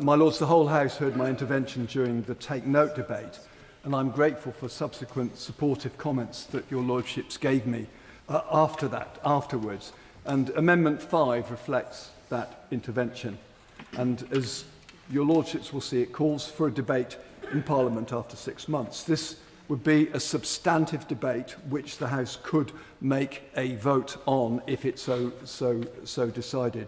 My Lords, the whole House heard my intervention during the Take Note debate, and I'm grateful for subsequent supportive comments that your Lordships gave me afterwards. And Amendment 5 reflects that intervention. And as your Lordships will see, it calls for a debate in Parliament after 6 months. This would be a substantive debate which the House could make a vote on if it so decided.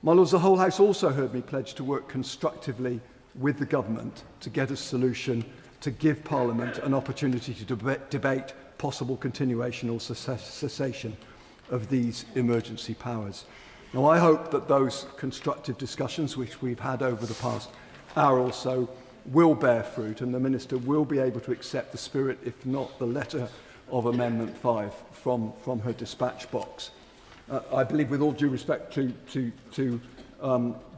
My Lords, the whole House also heard me pledge to work constructively with the government to get a solution to give Parliament an opportunity to debate possible continuation or cessation of these emergency powers. Now, I hope that those constructive discussions which we've had over the past hour or so will bear fruit, and the Minister will be able to accept the spirit, if not the letter, of Amendment 5 from her dispatch box. I believe, with all due respect to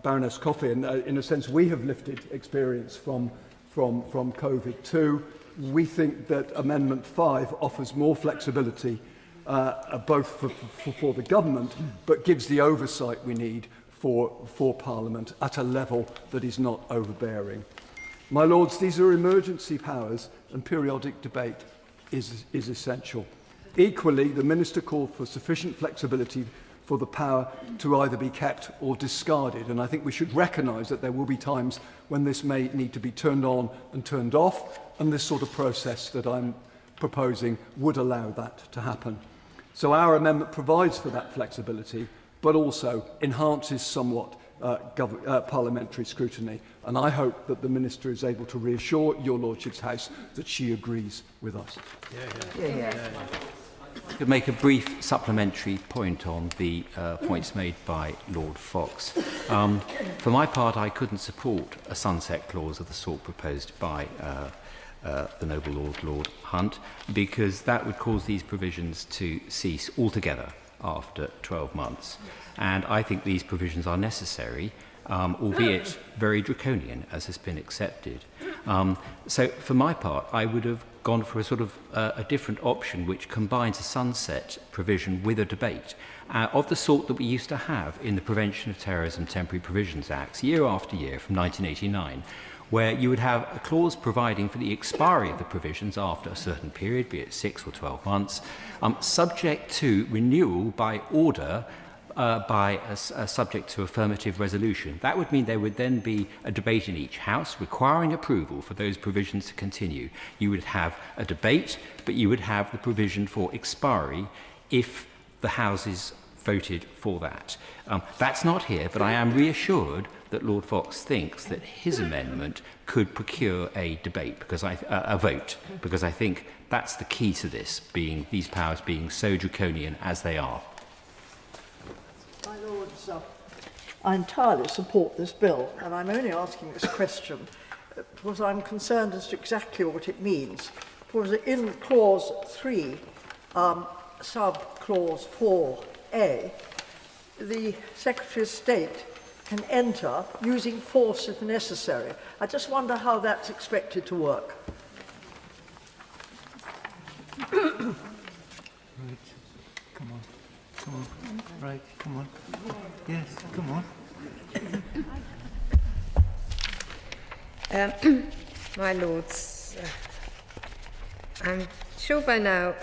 Baroness Coffey, and in a sense we have lifted experience from COVID too. We think that Amendment 5 offers more flexibility both for the government, but gives the oversight we need for Parliament at a level that is not overbearing. My Lords, these are emergency powers, and periodic debate is essential. Equally, the Minister called for sufficient flexibility for the power to either be kept or discarded, and I think we should recognise that there will be times when this may need to be turned on and turned off, and this sort of process that I'm proposing would allow that to happen. So our amendment provides for that flexibility, but also enhances somewhat parliamentary scrutiny, and I hope that the Minister is able to reassure your Lordship's House that she agrees with us. I could make a brief supplementary point on the points made by Lord Fox. For my part, I couldn't support a sunset clause of the sort proposed by the noble Lord Hunt, because that would cause these provisions to cease altogether after 12 months. And I think these provisions are necessary, albeit very draconian, as has been accepted. So for my part, I would have gone for a sort of a different option which combines a sunset provision with a debate of the sort that we used to have in the Prevention of Terrorism Temporary Provisions Acts year after year from 1989, where you would have a clause providing for the expiry of the provisions after a certain period, be it 6 or 12 months, subject to renewal by order subject to affirmative resolution. That would mean there would then be a debate in each house requiring approval for those provisions to continue. You would have a debate, but you would have the provision for expiry if the houses voted for that. That's not here, but I am reassured that Lord Fox thinks that his amendment could procure a debate, a vote, because I think that's the key to this, being these powers being so draconian as they are. My Lords, I entirely support this bill, and I'm only asking this question because I'm concerned as to exactly what it means. Because in clause 3, sub-clause 4A, the Secretary of State can enter using force if necessary. I just wonder how that's expected to work. Right, come on, right, come on, yes, come on. My Lords, I'm sure by now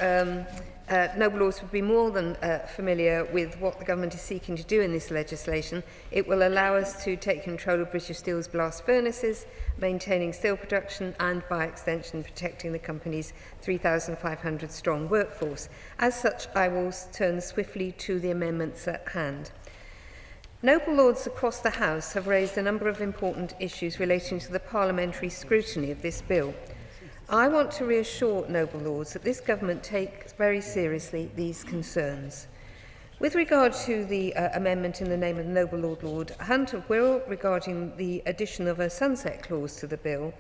noble lords would be more than familiar with what the government is seeking to do in this legislation. It will allow us to take control of British Steel's blast furnaces, maintaining steel production and, by extension, protecting the company's 3,500 strong workforce. As such, I will turn swiftly to the amendments at hand. Noble lords across the House have raised a number of important issues relating to the parliamentary scrutiny of this bill. I want to reassure noble lords that this government takes very seriously these concerns. With regard to the amendment in the name of noble Lord Hunt of Wirral regarding the addition of a sunset clause to the bill,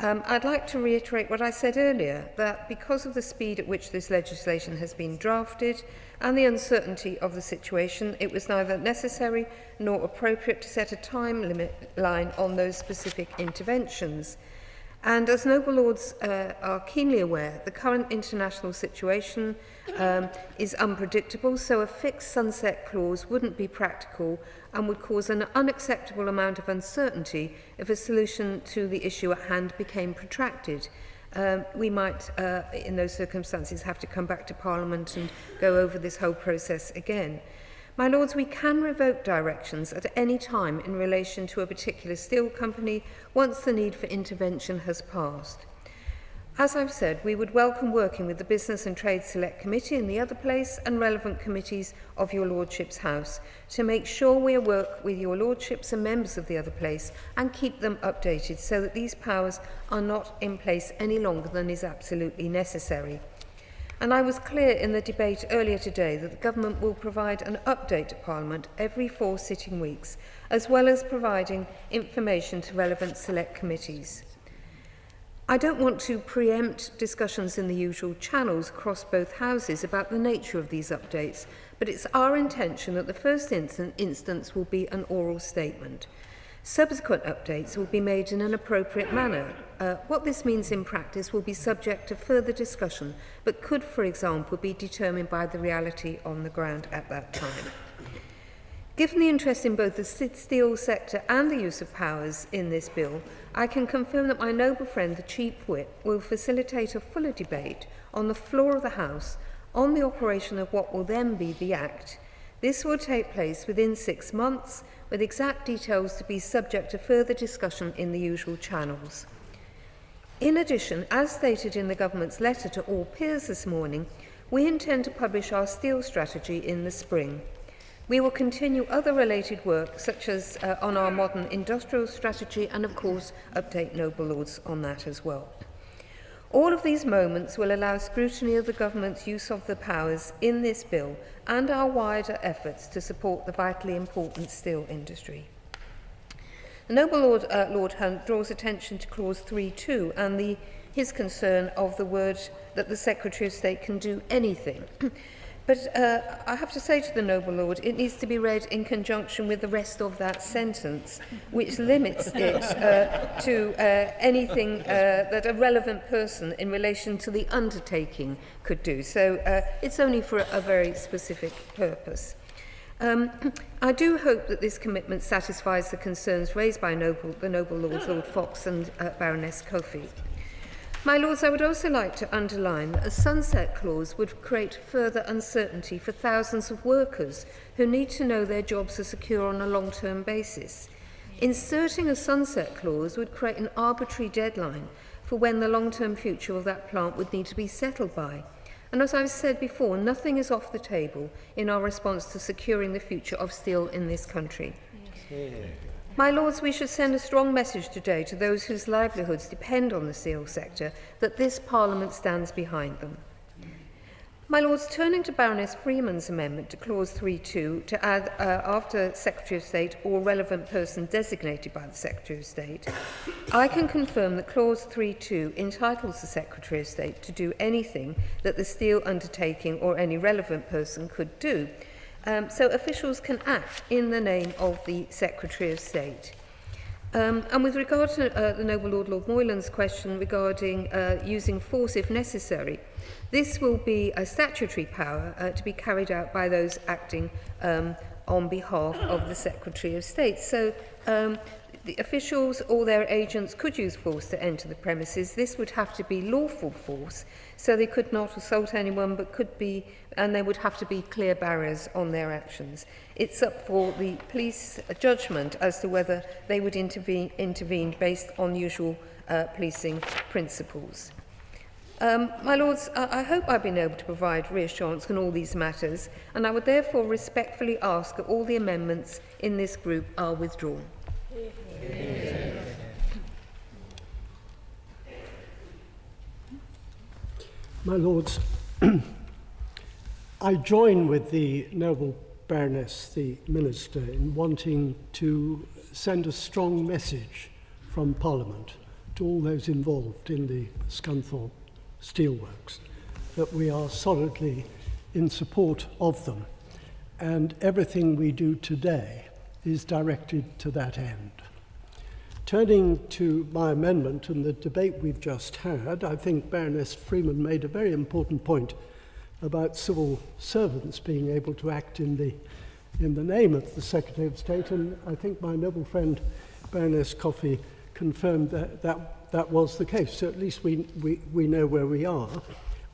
I'd like to reiterate what I said earlier, that because of the speed at which this legislation has been drafted and the uncertainty of the situation, it was neither necessary nor appropriate to set a time line on those specific interventions. And as noble lords are keenly aware, the current international situation is unpredictable, so a fixed sunset clause wouldn't be practical and would cause an unacceptable amount of uncertainty if a solution to the issue at hand became protracted. We might, in those circumstances, have to come back to Parliament and go over this whole process again. My Lords, we can revoke directions at any time in relation to a particular steel company once the need for intervention has passed. As I've said, we would welcome working with the Business and Trade Select Committee in the other place and relevant committees of your Lordship's House to make sure we work with your Lordships and members of the other place and keep them updated so that these powers are not in place any longer than is absolutely necessary. And I was clear in the debate earlier today that the government will provide an update to Parliament every 4 sitting weeks, as well as providing information to relevant select committees. I don't want to preempt discussions in the usual channels across both houses about the nature of these updates, but it's our intention that the first instance will be an oral statement. Subsequent updates will be made in an appropriate manner. What this means in practice will be subject to further discussion, but could, for example, be determined by the reality on the ground at that time. Given the interest in both the steel sector and the use of powers in this bill, I can confirm that my noble friend, the Chief Whip, will facilitate a fuller debate on the floor of the House on the operation of what will then be the Act. This will take place within 6 months, with exact details to be subject to further discussion in the usual channels. In addition, as stated in the Government's letter to all peers this morning, we intend to publish our steel strategy in the spring. We will continue other related work, such as on our modern industrial strategy, and of course update noble lords on that as well. All of these moments will allow scrutiny of the government's use of the powers in this bill and our wider efforts to support the vitally important steel industry. The noble Lord Hunt draws attention to clause 3.2 and his concern of the word that the Secretary of State can do anything. But I have to say to the noble lord, it needs to be read in conjunction with the rest of that sentence, which limits it to anything that a relevant person in relation to the undertaking could do. So it's only for a very specific purpose. I do hope that this commitment satisfies the concerns raised by the noble lords, Lord Fox and Baroness Coffey. My lords, I would also like to underline that a sunset clause would create further uncertainty for thousands of workers who need to know their jobs are secure on a long-term basis. Inserting a sunset clause would create an arbitrary deadline for when the long-term future of that plant would need to be settled by. And as I've said before, nothing is off the table in our response to securing the future of steel in this country. Yes. My lords, we should send a strong message today to those whose livelihoods depend on the steel sector that this Parliament stands behind them. My lords, turning to Baroness Freeman's amendment to clause 3.2 to add after Secretary of State or relevant person designated by the Secretary of State, I can confirm that clause 3.2 entitles the Secretary of State to do anything that the steel undertaking or any relevant person could do. So officials can act in the name of the Secretary of State. And with regard to the noble Lord Moylan's question regarding using force if necessary, this will be a statutory power to be carried out by those acting on behalf of the Secretary of State. So the officials or their agents could use force to enter the premises. This would have to be lawful force, so they could not assault anyone, but could be, and there would have to be clear barriers on their actions. It's up for the police judgment as to whether they would intervene based on usual policing principles. My lords, I hope I've been able to provide reassurance on all these matters, and I would therefore respectfully ask that all the amendments in this group are withdrawn. My lords, I join with the noble Baroness, the Minister, in wanting to send a strong message from Parliament to all those involved in the Scunthorpe Steelworks that we are solidly in support of them, and everything we do today is directed to that end. Turning to my amendment and the debate we've just had, I think Baroness Freeman made a very important point about civil servants being able to act in the name of the Secretary of State, and I think my noble friend Baroness Coffey confirmed that was the case. So at least we know where we are.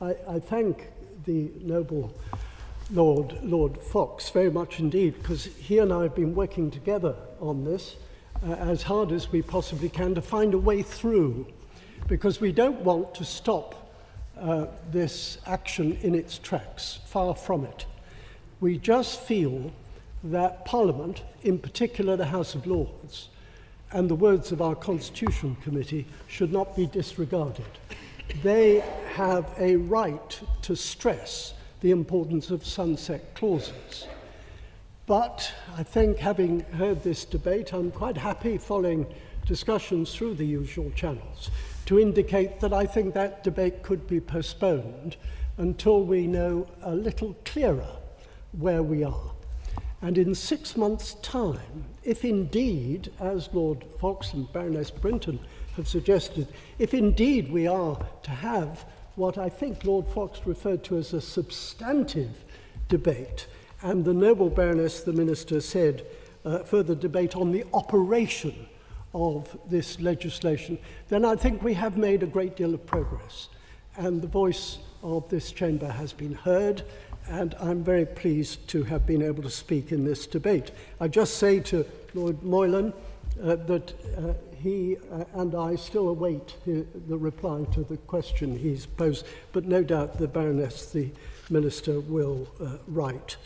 I thank the noble Lord Fox very much indeed, because he and I have been working together on this as hard as we possibly can to find a way through, because we don't want to stop this action in its tracks, far from it. We just feel that Parliament, in particular the House of Lords, and the words of our Constitution Committee should not be disregarded. They have a right to stress the importance of sunset clauses. But I think, having heard this debate, I'm quite happy, following discussions through the usual channels, to indicate that I think that debate could be postponed until we know a little clearer where we are. And in 6 months' time, if indeed, as Lord Fox and Baroness Brinton have suggested, if indeed we are to have what I think Lord Fox referred to as a substantive debate, and the noble Baroness, the Minister, said further debate on the operation of this legislation, then I think we have made a great deal of progress. And the voice of this chamber has been heard, and I'm very pleased to have been able to speak in this debate. I just say to Lord Moylan that he and I still await the reply to the question he's posed, but no doubt the Baroness, the Minister, will write.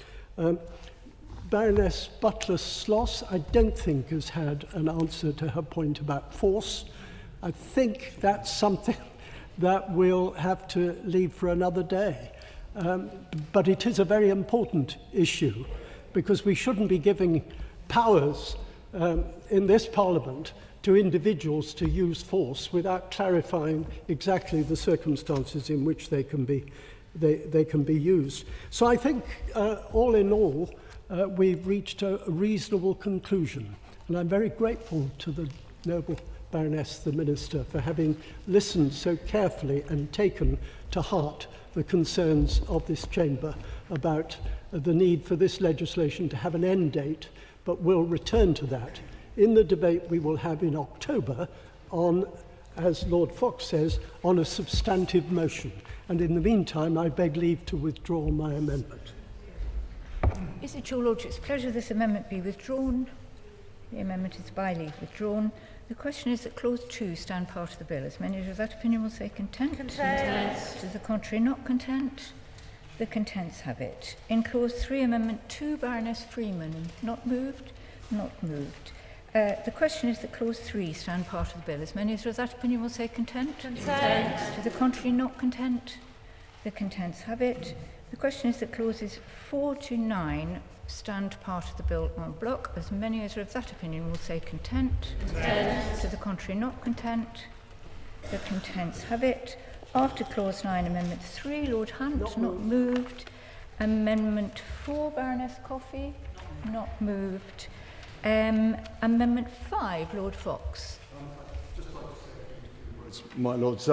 Baroness Butler-Sloss, I don't think has had an answer to her point about force. I think that's something that we'll have to leave for another day. But it is a very important issue, because we shouldn't be giving powers in this Parliament to individuals to use force without clarifying exactly the circumstances in which they can be they can be used. So I think, all in all, we've reached a reasonable conclusion. And I'm very grateful to the noble Baroness, the Minister, for having listened so carefully and taken to heart the concerns of this chamber about the need for this legislation to have an end date, but we'll return to that in the debate we will have in October on, as Lord Fox says, on a substantive motion. And in the meantime, I beg leave to withdraw my amendment. Is it your Lordship's pleasure this amendment be withdrawn? The amendment is by leave withdrawn. The question is that Clause 2 stand part of the bill. As many of that opinion will say content. Content. To the contrary, not content. The contents have it. In Clause 3, Amendment 2, Baroness Freeman. Not moved? Not moved. The question is that Clause 3 stand part of the bill. As many of that opinion will say content. Content. To the contrary, not content. The contents have it. The question is that Clauses 4 to 9 stand part of the bill en bloc. As many as are of that opinion will say content. Content. To the contrary, not content. The contents have it. After Clause 9, Amendment 3, Lord Hunt, not moved. Amendment 4, Baroness Coffey, not moved. Amendment 5, Lord Fox. My Lords,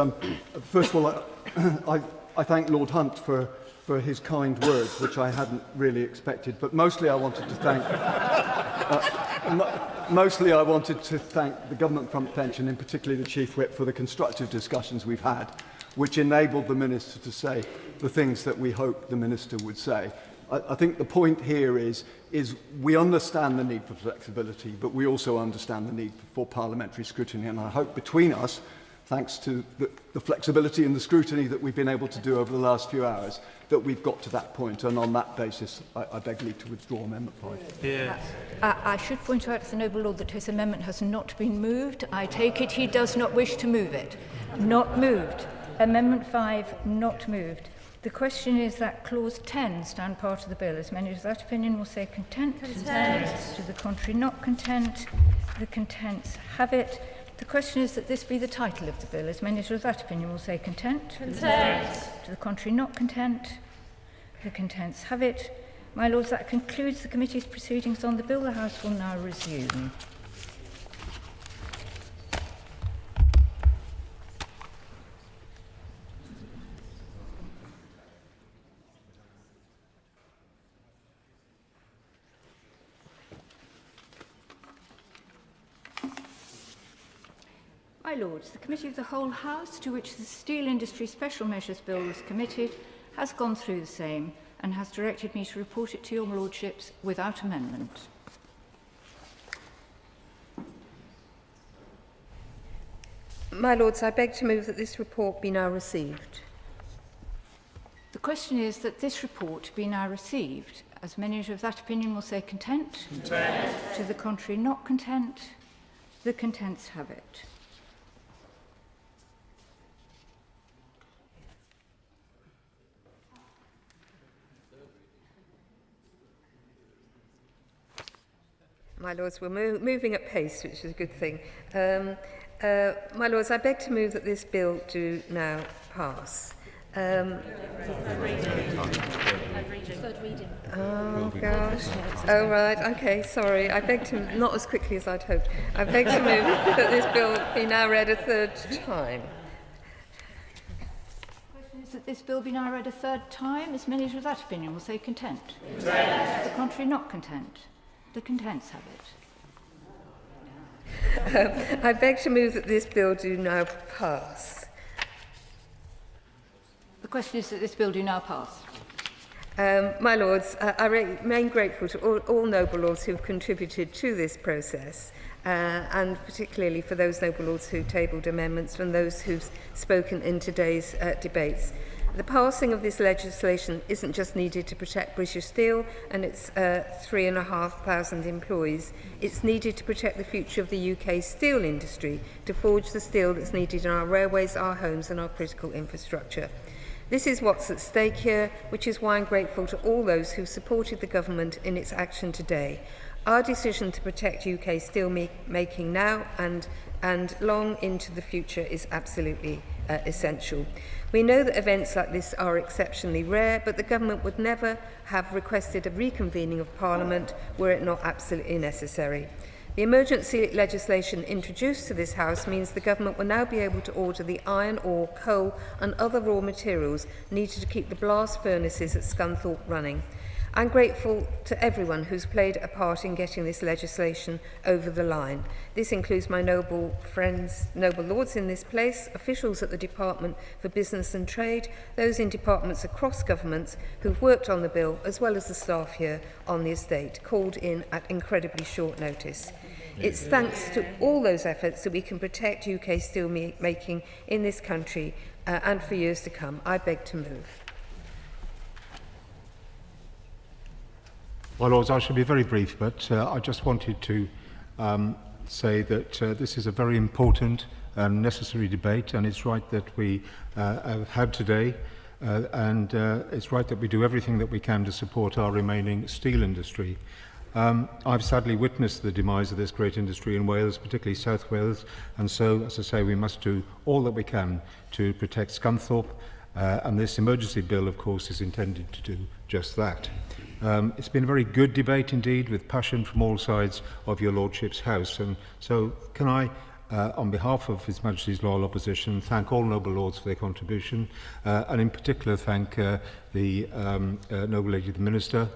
first of all, I thank Lord Hunt for his kind words, which I hadn't really expected. But mostly I wanted to thank, the Government Front Bench, and in particular the Chief Whip, for the constructive discussions we've had, which enabled the Minister to say the things that we hoped the Minister would say. I think the point here is we understand the need for flexibility, but we also understand the need for parliamentary scrutiny. And I hope between us, thanks to the flexibility and the scrutiny that we've been able to do over the last few hours, that we've got to that point. And on that basis, I beg leave to withdraw Amendment 5. Yeah. I should point out to the noble lord that his amendment has not been moved. I take it he does not wish to move it. Not moved. Amendment 5, not moved. The question is that Clause 10 stand part of the bill. As many as that opinion will say content. Content. To the contrary, not content. The contents have it. The question is that this be the title of the bill. As many as that opinion will say content. Content. To the contrary, not content. The contents have it. My Lords, that concludes the committee's proceedings on the bill. The House will now resume. My Lords, the Committee of the Whole House, to which the Steel Industry Special Measures Bill was committed, has gone through the same and has directed me to report it to your Lordships without amendment. My Lords, I beg to move that this report be now received. The question is that this report be now received. As many of that opinion will say content. Content. To the contrary, not content. The contents have it. My Lords, we're moving at pace, which is a good thing. My Lords, I beg to move that this bill do now pass. Third reading. Oh, gosh. Oh, right. Okay, sorry. I beg to, not as quickly as I'd hoped. I beg to move that this bill be now read a third time. The question is that this bill be now read a third time. As many of that opinion will say content. Content. To the contrary, not content. The contents have it. I beg to move that this bill do now pass. The question is that this bill do now pass. My Lords, I remain grateful to all noble lords who have contributed to this process, and particularly for those noble lords who tabled amendments and those who've spoken in today's debates. The passing of this legislation isn't just needed to protect British Steel and its 3,500 employees. It's needed to protect the future of the UK steel industry, to forge the steel that's needed in our railways, our homes and our critical infrastructure. This is what's at stake here, which is why I'm grateful to all those who supported the government in its action today. Our decision to protect UK steel making now and long into the future is absolutely essential. We know that events like this are exceptionally rare, but the government would never have requested a reconvening of Parliament were it not absolutely necessary. The emergency legislation introduced to this House means the government will now be able to order the iron ore, coal and other raw materials needed to keep the blast furnaces at Scunthorpe running. I'm grateful to everyone who's played a part in getting this legislation over the line. This includes my noble friends, noble lords in this place, officials at the Department for Business and Trade, those in departments across governments who've worked on the bill, as well as the staff here on the estate, called in at incredibly short notice. It's thanks to all those efforts that we can protect UK steel making in this country and for years to come. I beg to move. Well, Lords, I shall be very brief, but I just wanted to say that this is a very important and necessary debate, and it's right that we have had today, and it's right that we do everything that we can to support our remaining steel industry. I've sadly witnessed the demise of this great industry in Wales, particularly South Wales, and so, as I say, we must do all that we can to protect Scunthorpe, and this emergency bill, of course, is intended to do just that. It's been a very good debate indeed, with passion from all sides of your Lordship's House, and so can I, on behalf of His Majesty's Loyal Opposition, thank all noble lords for their contribution, and in particular thank the noble lady the Minister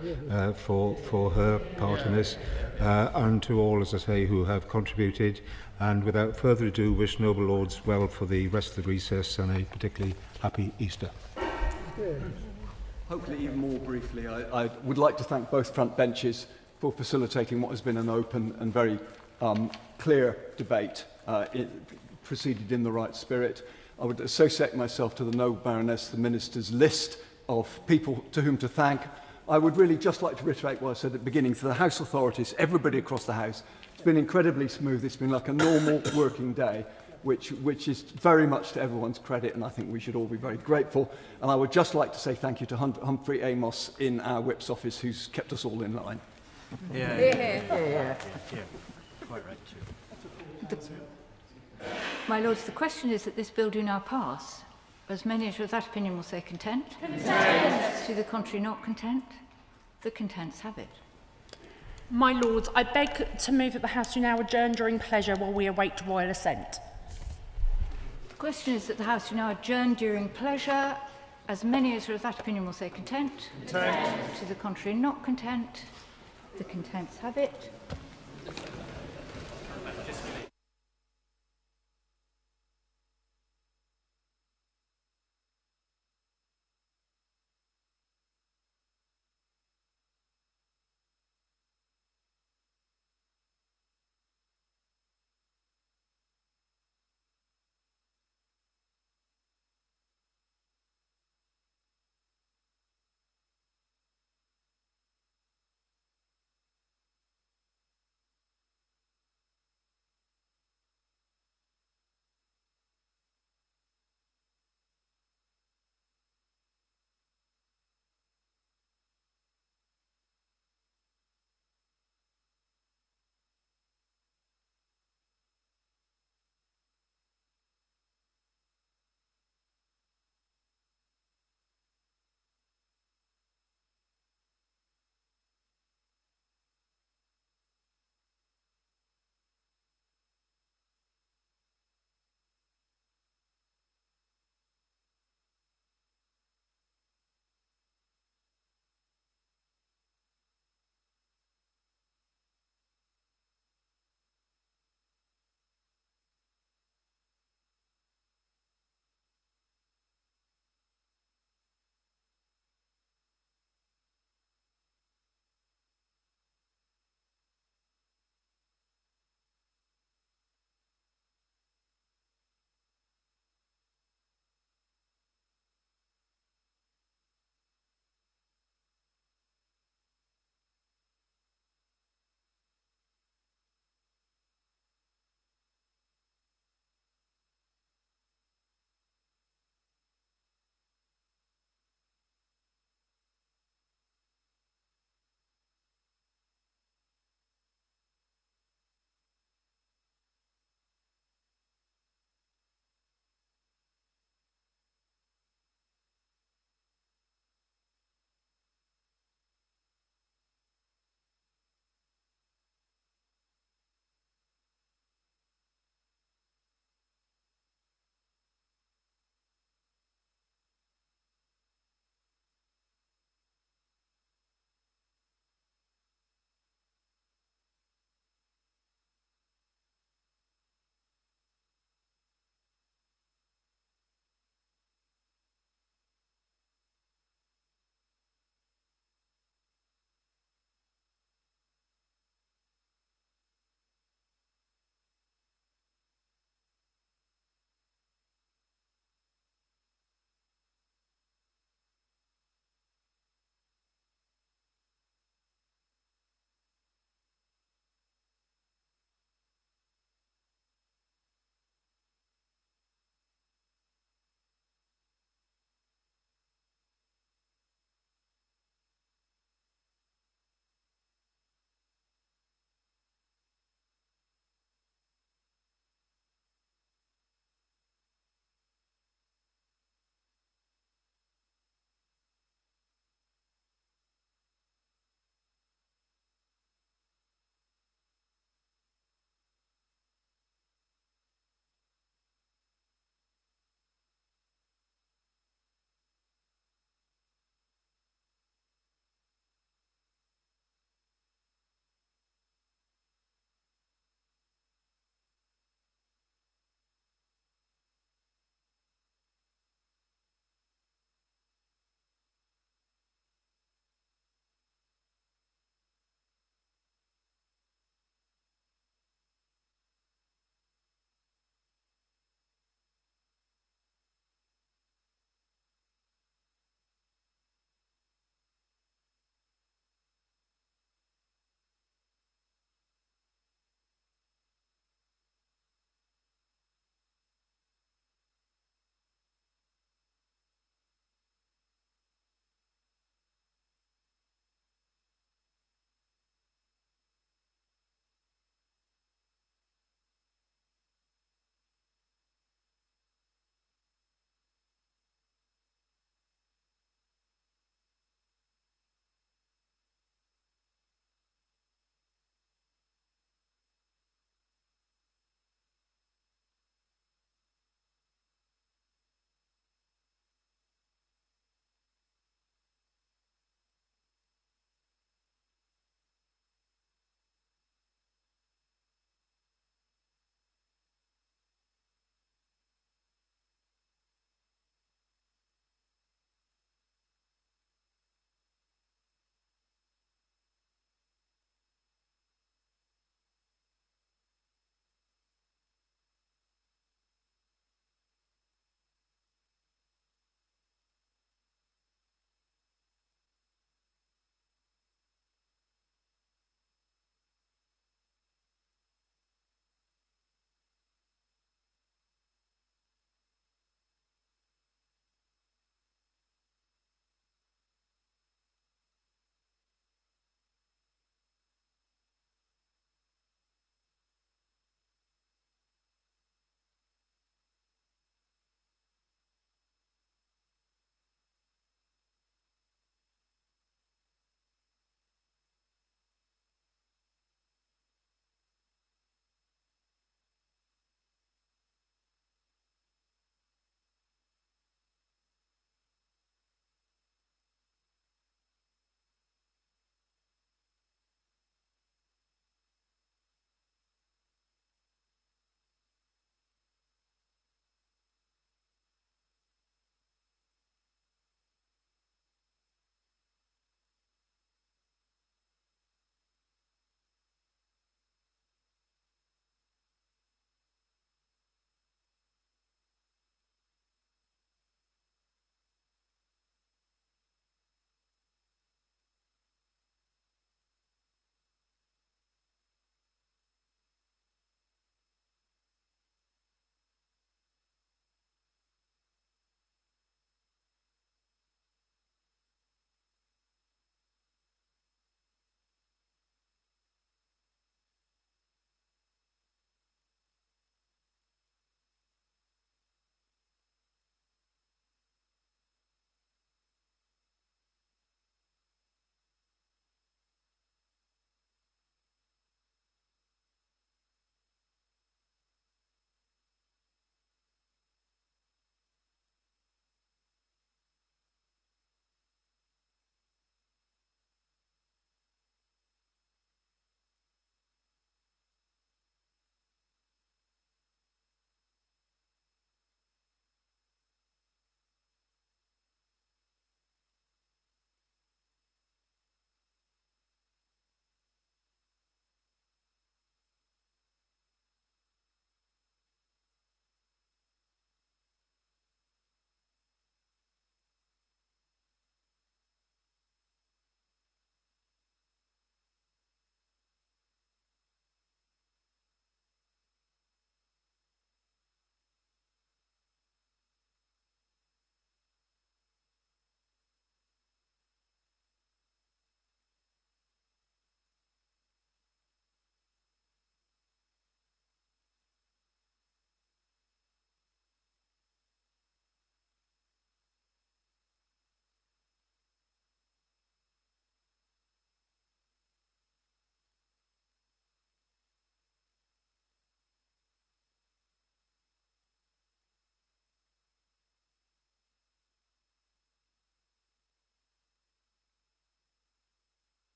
for her part in this, and to all, as I say, who have contributed, and without further ado wish noble lords well for the rest of the recess and a particularly happy Easter. Hopefully even more briefly, I would like to thank both front benches for facilitating what has been an open and very clear debate. It proceeded in the right spirit. I would associate myself to the noble Baroness, the Minister's list of people to whom to thank. I would really just like to reiterate what I said at the beginning to the House authorities, everybody across the House. It's been incredibly smooth. It's been like a normal working day, which is very much to everyone's credit, and I think we should all be very grateful. And I would just like to say thank you to Humphrey Amos in our Whip's office, who's kept us all in line. Yeah. Quite right too. My Lords, the question is that this bill do now pass. As many as are of that opinion will say content. Content. To the contrary, not content. The contents have it. My Lords, I beg to move that the House do now adjourn during pleasure while we await royal assent. The question is that the House do now adjourn during pleasure. As many as are of that opinion will say content. Content. To the contrary, not content. The contents have it.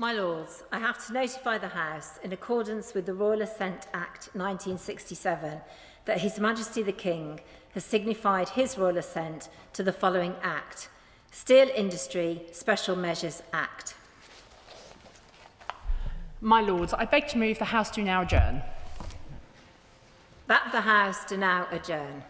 My Lords, I have to notify the House, in accordance with the Royal Assent Act 1967, that His Majesty the King has signified his royal assent to the following Act: Steel Industry Special Measures Act. My Lords, I beg to move the House do now adjourn. That the House do now adjourn.